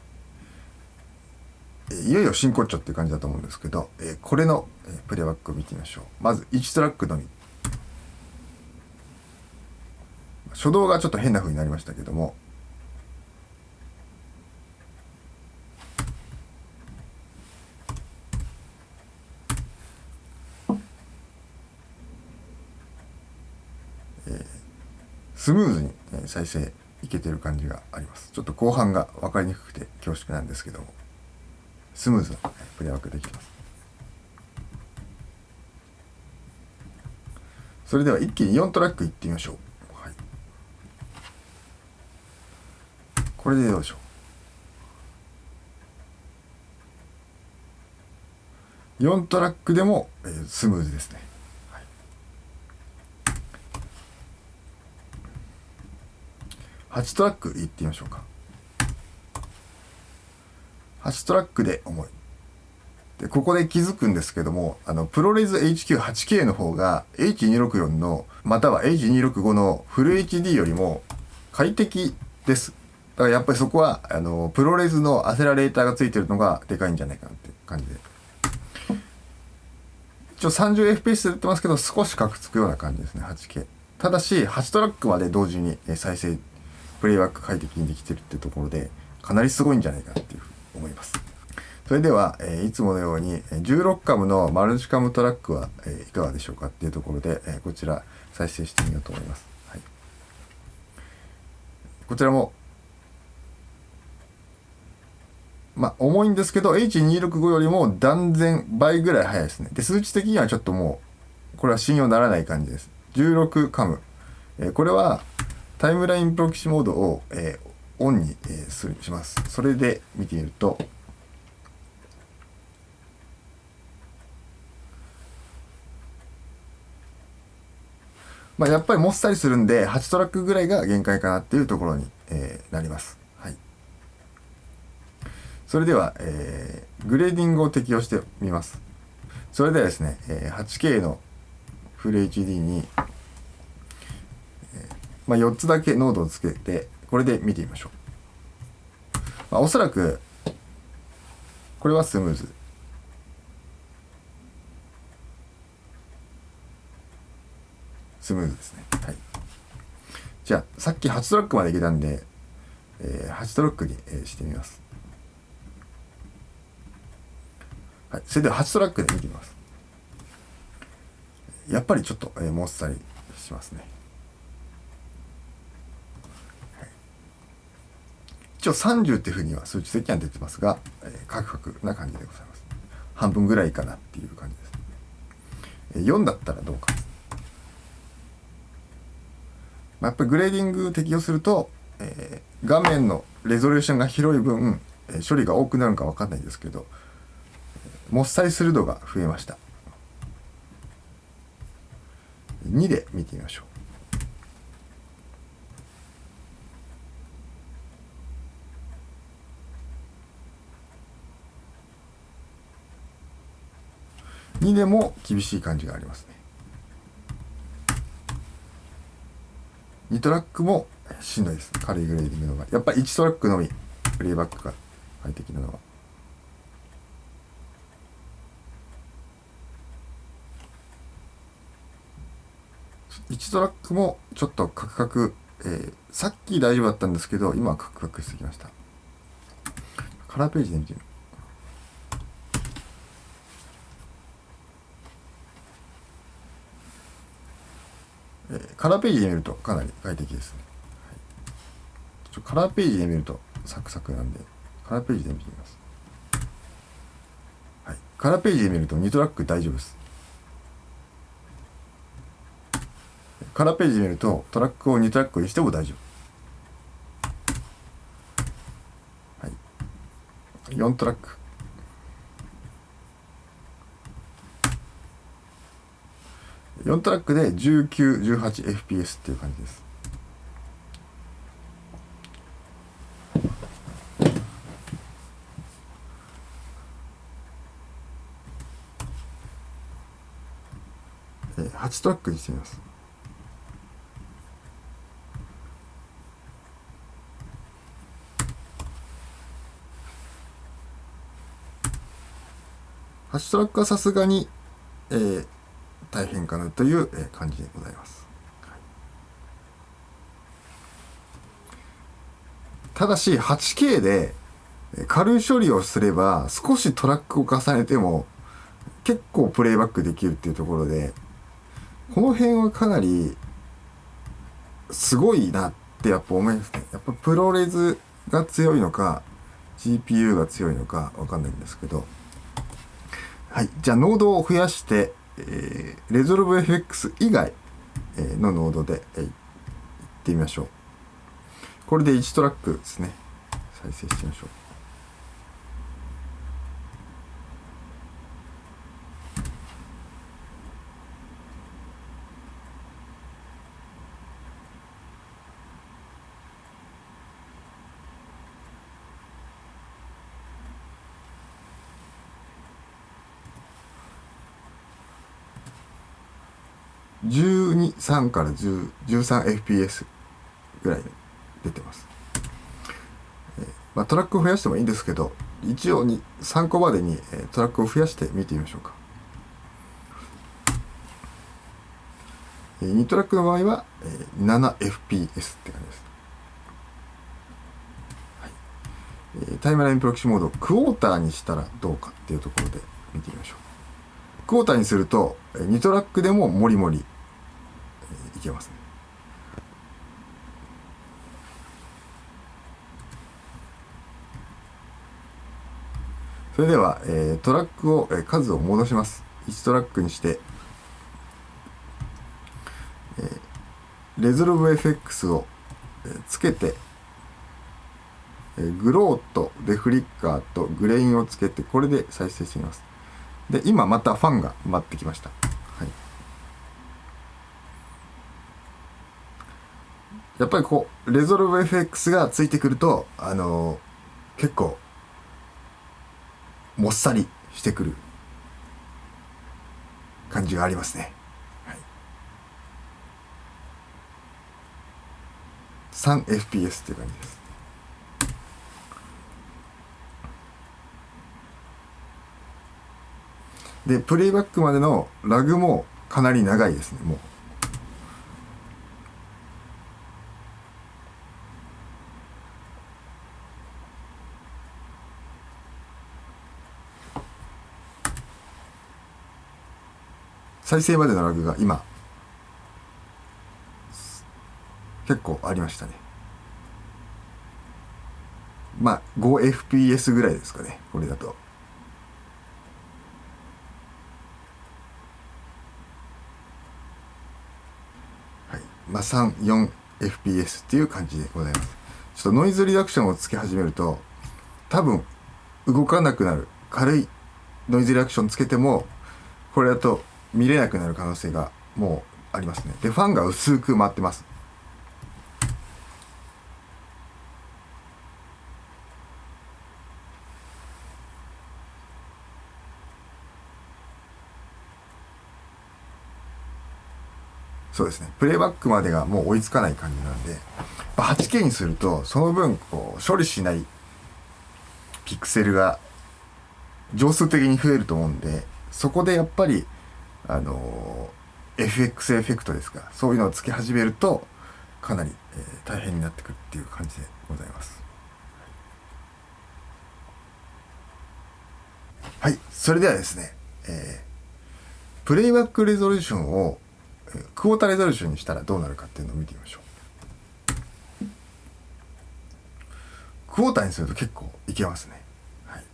いよいよ真骨頂っていう感じだと思うんですけど、これのプレイバックを見てみましょう。まず1トラックのみ。初動がちょっと変な風になりましたけども、スムーズに再生いけてる感じがあります。ちょっと後半が分かりにくくて恐縮なんですけども、スムーズなプレイバックできます。それでは一気に4トラックいってみましょう。はい、これでどうでしょう。4トラックでも、スムーズですね。はい、8トラックいってみましょうか。8トラックで重い。でここで気づくんですけども、プロレーズ HQ8K の方が H264 のまたは H265 のフル HD よりも快適です。だからやっぱりそこはプロレーズのアセラレーターがついてるのがでかいんじゃないかなって感じで、一応 30fps で言ってますけど少しカクつくような感じですね。 8K ただし8トラックまで同時に再生プレイバック快適にできてるってところでかなりすごいんじゃないかなっていうふうに思います。それでは、いつものように16カムのマルチカムトラックはいかがでしょうかっていうところで、こちら再生してみようと思います。はい、こちらも重いんですけど H265 よりも断然倍ぐらい速いですね。で数値的にはちょっともうこれは信用ならない感じです。16カム、これはタイムラインプロキシモードを、オンに、します。それで見てみるとやっぱりもっさりするんで8トラックぐらいが限界かなっていうところに、なります。はい、それでは、グレーディングを適用してみます。それではですね、8K のフル HD に、4つだけノードをつけてこれで見てみましょう。おそらくこれはスムーズ。スムーズですね。はい、じゃあさっき8トラックまでいけたんで、8トラックに、してみます。はい、それでは8トラックで見てみます。やっぱりちょっと、もっさりしますね。はい、一応30っていうふうには数値的には出てますが、カクカクな感じでございます。半分ぐらいかなっていう感じです。4だったらどうか。やっぱりグレーディング適用すると、画面のレゾリューションが広い分、処理が多くなるのか分かんないですけど、もっさり鋭度が増えました。2で見てみましょう。2でも厳しい感じがありますね。2トラックもしんどいです。軽いグレーディングの場合。やっぱり1トラックのみプレイバックが快適なのは。1トラックもちょっとカクカク、さっき大丈夫だったんですけど、今はカクカクしてきました。カラーページで見てみる。カラーページで見るとかなり快適ですね。はい、カラーページで見るとサクサクなんで、カラーページで見てみます。はい、カラーページで見ると2トラック大丈夫です。カラーページで見るとトラックを2トラックにしても大丈夫。はい、4トラック。4トラックで19、18fps っていう感じです。8トラックにしてみます。8トラックはさすがに、大変かなという感じでございます。ただし 8K で軽い処理をすれば少しトラックを重ねても結構プレイバックできるっていうところで、この辺はかなりすごいなってやっぱ思いますね。やっぱプロレスが強いのか GPU が強いのかわかんないんですけど、はい、じゃあノードを増やして、レゾルブ FX 以外のノードでいってみましょう。これで1トラックですね。再生してみましょう。12、3から10、13fps ぐらい出てます。まあ、トラックを増やしてもいいんですけど、一応に3個までにトラックを増やして見てみましょうか。2トラックの場合は 7fps って感じです。はい、タイムラインプロキシモードをクォーターにしたらどうかっていうところで見てみましょう。クォーターにすると2トラックでもモリモリいけますね。それでは、トラックを、数を戻します。1トラックにして、レゾルブ FX を、つけて、グローとデフリッカーとグレインをつけて、これで再生してみます。で、今またファンが回ってきました。はい、やっぱりこう、レゾルブ FX がついてくると、結構、もっさりしてくる感じがありますね。はい、3fps っていう感じです。で、プレイバックまでのラグもかなり長いですね、もう。再生までのラグが今、結構ありましたね。まあ、5fps ぐらいですかね、これだと。はい。まあ、3、4fps っていう感じでございます。ちょっとノイズリダクションをつけ始めると、多分動かなくなる軽いノイズリアクションつけてもこれだと見れなくなる可能性がもうありますね。でファンが薄く回ってます。そうですね、プレイバックまでがもう追いつかない感じなんで、8K にするとその分こう処理しないピクセルが常数的に増えると思うんで、そこでやっぱりFX エフェクトですか、そういうのをつけ始めるとかなり、大変になってくるっていう感じでございます。はい、それではですね、プレイバックレゾリューションをクォータレゾリューションにしたらどうなるかっていうのを見てみましょう。クォーターにすると結構いけますね。はい、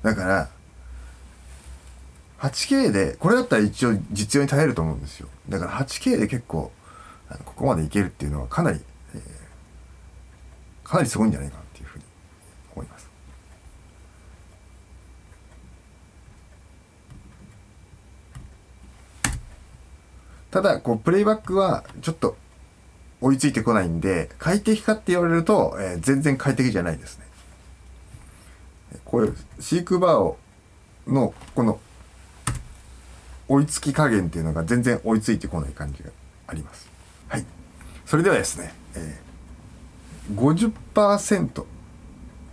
だから8K でこれだったら一応実用に耐えると思うんですよ。だから 8K で結構ここまでいけるっていうのはかなり、かなりすごいんじゃないかなっていうふうに思います。ただこうプレイバックはちょっと追いついてこないんで、快適かって言われると、全然快適じゃないですね。こういうシークバーのこの追いつき加減っていうのが全然追いついてこない感じがあります。はい、それではですね、50%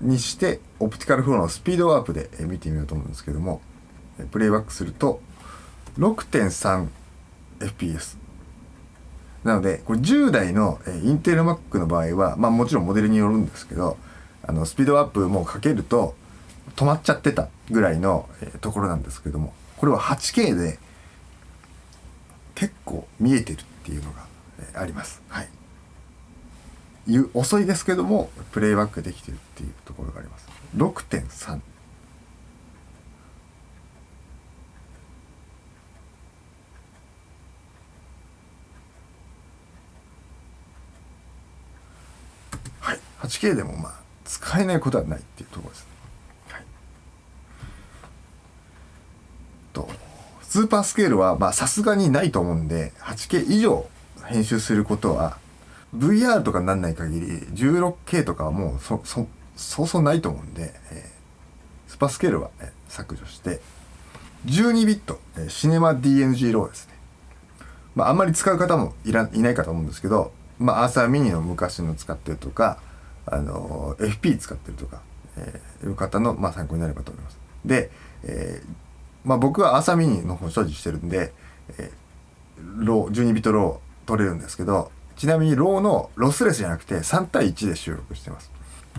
にしてオプティカルフローのスピードワープで見てみようと思うんですけども、プレイバックすると 6.3fps なので、これ10代のインテル Mac の場合は、もちろんモデルによるんですけど、スピードアップもかけると止まっちゃってたぐらいのところなんですけども、これは 8K で結構見えてるっていうのがあります。はい。遅いですけどもプレイバックできてるっていうところがあります。6.3。はい、8K でも使えないことはないっていうところですね。はい、スーパースケールはさすがにないと思うんで 8K 以上編集することは VR とかにならない限り 16K とかはもうそうそうないと思うんで、スーパースケールは、削除して12ビット、シネマ DNG ローですね。あんまり使う方もいないかと思うんですけど、アーサーミニの昔の使ってるとか、FP 使ってるとか、いう方の、参考になればと思います。で、僕はアーサーミニの方所持してるんで、ロー、12ビットロー取れるんですけど、ちなみにローのロスレスじゃなくて3対1で収録してます。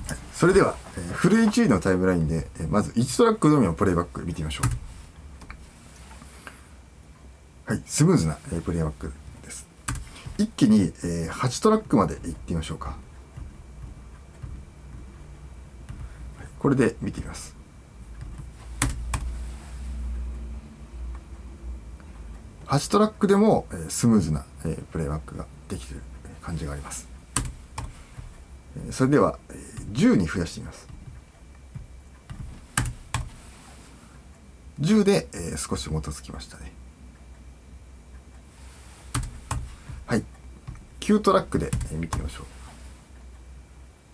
はい、それでは、フル HD のタイムラインで、まず1トラックのみのプレイバック見てみましょう。はい、スムーズな、プレイバックです。一気に、8トラックまでいってみましょうか。はい、これで見てみます。8トラックでも、スムーズな、プレイバックができている感じがあります。それでは、10に増やしてみます。10で、少しもたつきましたね。はい、9トラックで、見てみましょう。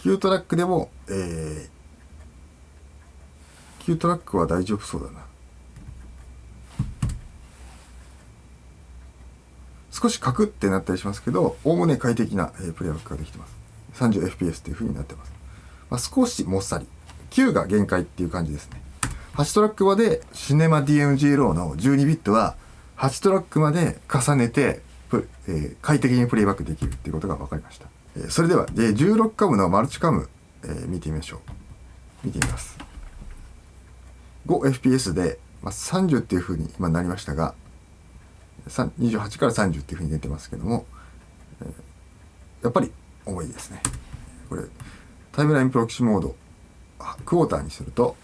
9トラックでも、9トラックは大丈夫そうだな。少しカクってなったりしますけど、おおむね快適な、プレイバックができてます。30fps っていう風になってます。少しもっさり。9が限界っていう感じですね。8トラックまでシネマ DMG ローの12ビットは8トラックまで重ねて快適にプレイバックできるっていうことが分かりました。それでは16カムのマルチカム、見てみましょう。見てみます。5fps で、30っていう風に今なりましたが、28から30っていう風に出てますけども、やっぱり重いですね。これタイムラインプロキシモードクォーターにすると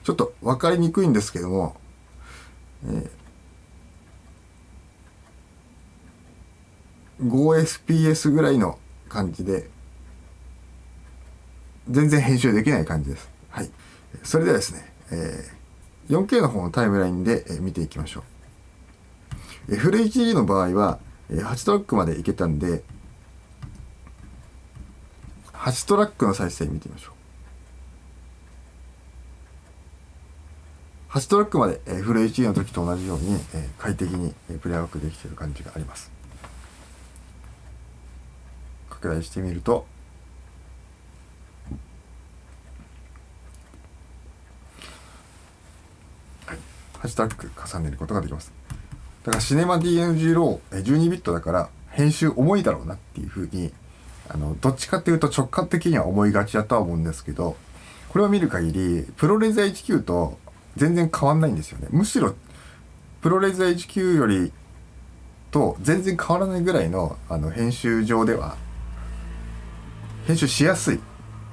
ちょっと分かりにくいんですけども、5fps ぐらいの感じで全然編集できない感じです。はい。それではですね、4K の方のタイムラインで見ていきましょう。フル HD の場合は8トラックまでいけたんで、8トラックの再生見てみましょう。8トラックまでフル HD の時と同じように快適にプレイバックできている感じがあります。拡大してみると、はい、8トラック重ねることができます。だからシネマ DNG ロー12ビットだから編集重いだろうなっていうふうにどっちかっていうと直感的には思いがちだとは思うんですけど、これを見る限りプロレザー HQ と全然変わんないんですよね。むしろプロレザー HQ よりと全然変わらないぐらいの編集上では編集しやすい。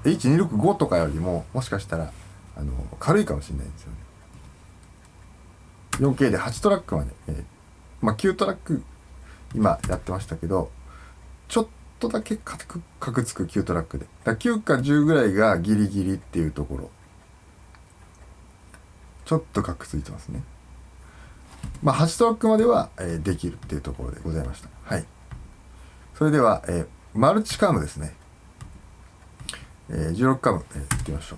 H265 とかよりももしかしたら軽いかもしれないんですよね。4K で8トラックまで、9トラック今やってましたけど、ちょっとだけカクつく9トラックで、だ9か10ぐらいがギリギリっていうところ、ちょっとカクついてますね。8トラックまでは、できるっていうところでございました。はい。それでは、マルチカムですね。16カム、いきましょ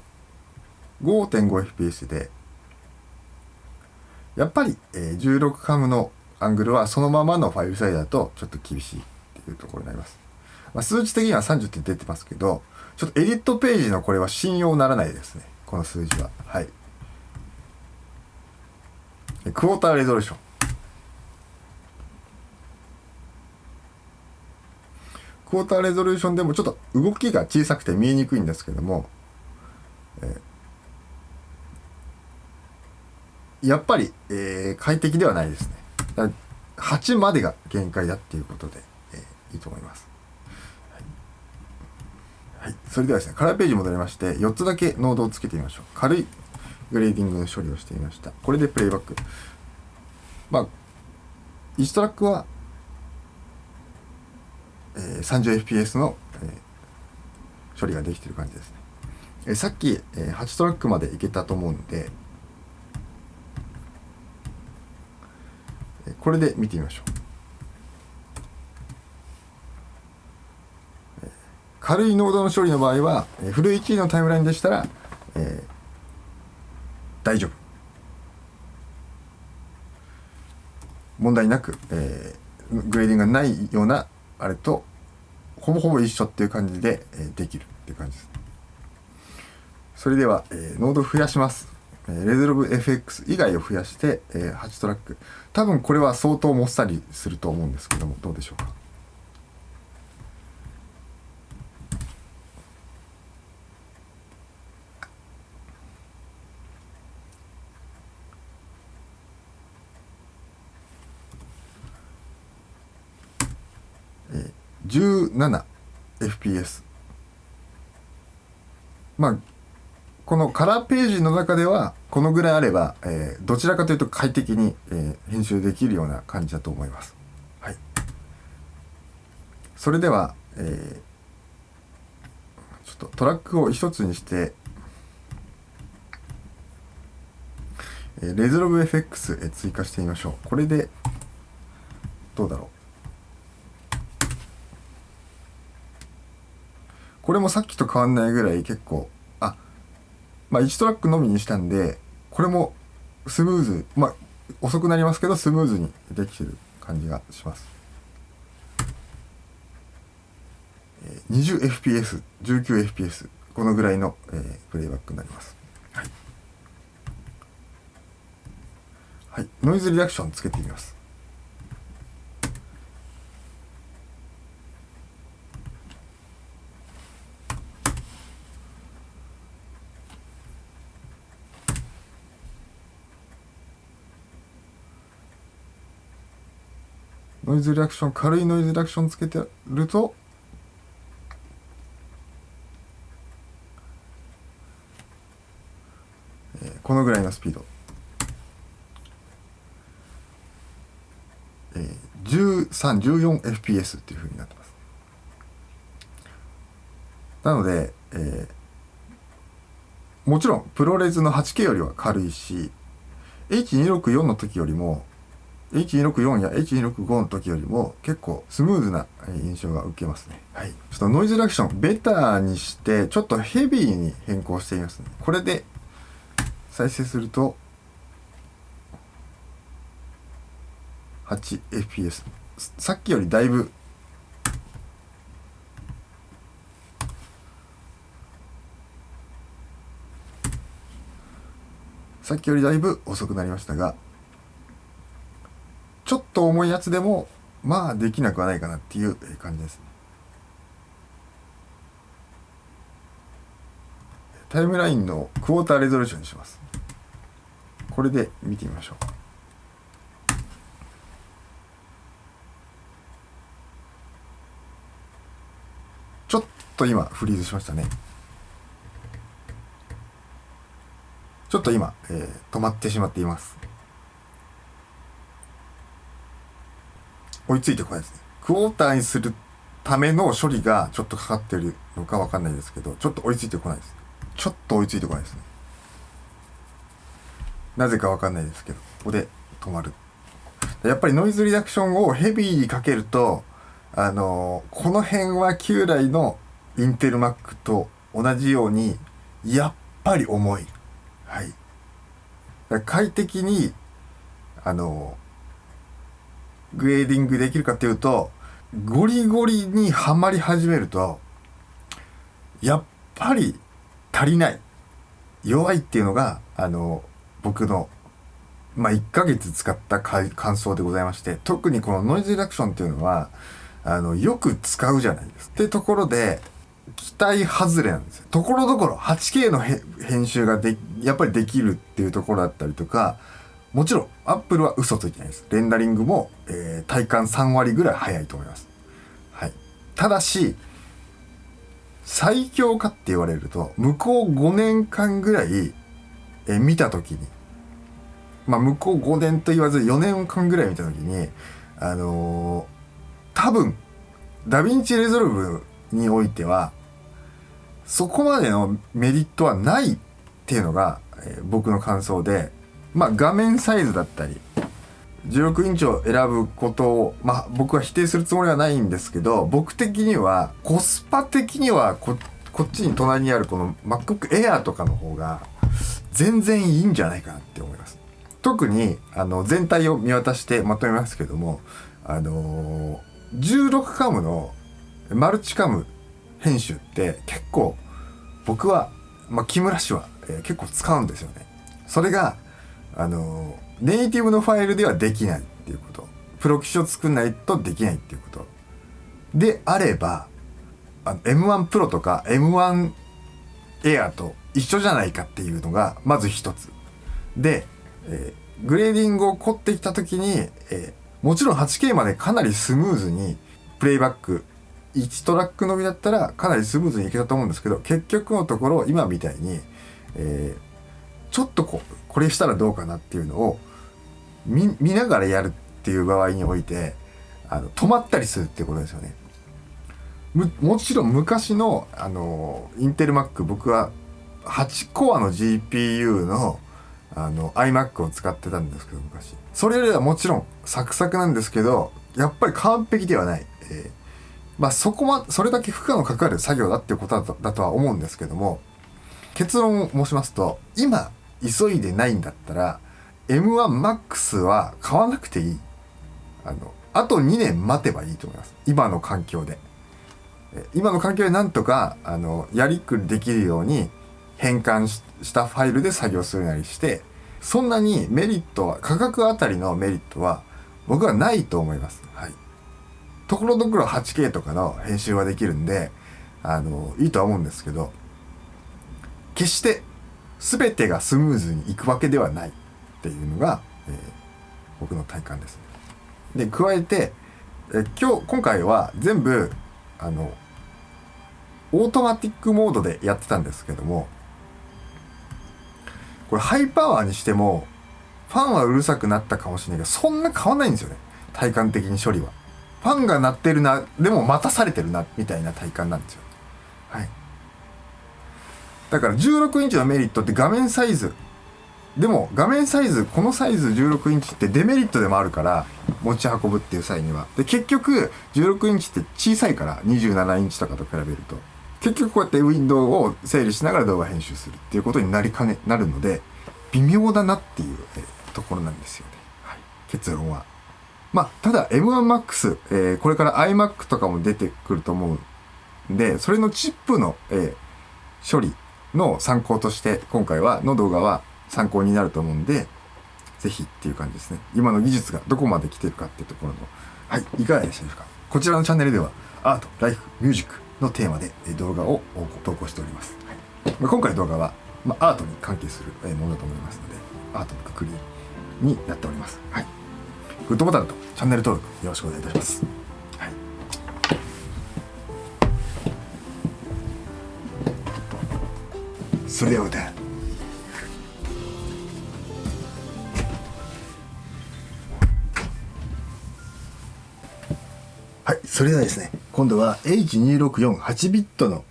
う。5.5fps で、やっぱり、16カムのアングルはそのままのファイルサイズだとちょっと厳しいっていうところになります。数値的には30って出てますけど、ちょっとエディットページのこれは信用ならないですね。この数字は。はい。クォーターレゾリューション。クォーターレゾリューションでもちょっと動きが小さくて見えにくいんですけども、やっぱり、快適ではないですね。8までが限界だっていうことで、いいと思います。はい。それではですね、カラーページに戻りまして、4つだけノードをつけてみましょう。軽いグレーディングの処理をしてみました。これでプレイバック。1トラックは、30fps の、処理ができている感じですね。さっき、8トラックまでいけたと思うんで、これで見てみましょう。軽いノードの処理の場合は、フル HD のタイムラインでしたら、大丈夫。問題なく、グレーディングがないようなあれとほぼほぼ一緒っていう感じで、できるっていう感じです。それでは、ノードを増やします。レゾルブ FX 以外を増やして、8トラック。多分これは相当もっさりすると思うんですけども、どうでしょうか。17fps。このカラーページの中ではこのぐらいあれば、どちらかというと快適に、編集できるような感じだと思います。はい。それでは、ちょっとトラックを一つにして、レゾルブ FX 追加してみましょう。これでどうだろう。これもさっきと変わんないぐらい結構、1トラックのみにしたんで、これもスムーズ、遅くなりますけどスムーズにできてる感じがします。20fps、19fps、このぐらいの、プレイバックになります。はい。はい、ノイズリダクションつけてみます。ノイズリダクション、軽いノイズリダクションつけてると、このぐらいのスピード。13、14fps っていう風になってます。なので、もちろんプロレスの 8K よりは軽いし、H264 の時よりも H264 や H265 の時よりも結構スムーズな印象が受けますね。はい。ちょっとノイズリダクションベターにしてちょっとヘビーに変更してみますね。これで再生すると 8fps。さっきよりだいぶ遅くなりましたが、ちょっと重いやつでもまあできなくはないかなっていう感じですね。タイムラインのクォーターレゾリューションにします。これで見てみましょう。ちょっと今フリーズしましたね。ちょっと今、止まってしまっています。追いついてこないですね。クォーターにするための処理がちょっとかかってるのかわかんないですけど、ちょっと追いついてこないです。ちょっと追いついてこないですね。なぜかわかんないですけど、ここで止まる。やっぱりノイズリダクションをヘビーにかけると、この辺は旧来のインテル Mac と同じように、やっぱり重い。はい。だから快適に、グレーディングできるかっていうと、ゴリゴリにはまり始めると、やっぱり足りない。弱いっていうのが、僕の、1ヶ月使った感想でございまして、特にこのノイズリダクションっていうのは、よく使うじゃないですか。ってところで、期待外れなんですよ。ところどころ 8K の編集がやっぱりできるっていうところだったりとか、もちろん Apple は嘘ついてないです。レンダリングも、体感3割ぐらい早いと思います。はい。ただし、最強かって言われると、向こう5年間ぐらい、見たときに、向こう5年と言わず4年間ぐらい見たときに、多分、ダヴィンチレゾルブにおいては、そこまでのメリットはないっていうのが、僕の感想で、画面サイズだったり、16インチを選ぶことを、僕は否定するつもりはないんですけど、僕的には、コスパ的にはこっちに隣にあるこの MacBook Air とかの方が、全然いいんじゃないかなって思います。特に、全体を見渡してまとめますけども、16カムのマルチカム編集って結構僕は、木村氏は、結構使うんですよね。それがネイティブのファイルではできないっていうこと、プロキシを作んないとできないっていうことであれば、M1 Pro とか M1 Air と一緒じゃないかっていうのがまず一つで、グレーディングを凝ってきた時に、もちろん 8K までかなりスムーズにプレイバック1トラックのみだったらかなりスムーズにいけたと思うんですけど、結局のところ今みたいに、ちょっとこれしたらどうかなっていうのを見ながらやるっていう場合において止まったりするっていうことですよね。もちろん昔のインテル Mac、 僕は8コアの GPU のiMac を使ってたんですけど、昔それよりはもちろんサクサクなんですけど、やっぱり完璧ではない、それだけ負荷のかかる作業だっていうことだとは思うんですけども、結論を申しますと、今急いでないんだったら M1MAX は買わなくていい。あと2年待てばいいと思います。今の環境でなんとかやりくりできるように変換したファイルで作業するなりして、そんなにメリットは、価格あたりのメリットは僕はないと思います。はい。ところどころ 8K とかの編集はできるんでいいとは思うんですけど、決して全てがスムーズにいくわけではないっていうのが、僕の体感です。で、加えて、今回は全部オートマティックモードでやってたんですけども、これハイパワーにしてもファンはうるさくなったかもしれないけど、そんな変わんないんですよね。体感的に処理は。ファンが鳴ってるな、でも待たされてるな、みたいな体感なんですよ。はい。だから16インチのメリットって画面サイズ。でも画面サイズ、このサイズ16インチってデメリットでもあるから、持ち運ぶっていう際には。で、結局16インチって小さいから、27インチとかと比べると。結局こうやってウィンドウを整理しながら動画編集するっていうことになるので、微妙だなっていうところなんですよね。はい、結論は。まあ、ただ M1Max、これから iMac とかも出てくると思うんで、それのチップの、処理の参考として、今回の動画は参考になると思うんで、ぜひっていう感じですね。今の技術がどこまで来てるかっていうところの、はい、いかがでしたでしょうか。こちらのチャンネルでは、アート、ライフ、ミュージックのテーマで動画を投稿しております。はい、今回の動画は、アートに関係するものだと思いますので、アートのくくりになっております。はい。グッドボタンとチャンネル登録よろしくお願いいたします。はい。それではまた。はい、それではですね、今度は H.264 ビットの、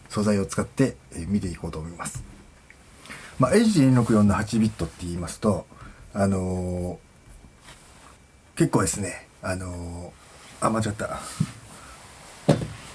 素材を使って、見ていこうと思います。H.264 の8ビットって言いますと、結構ですね、間違った。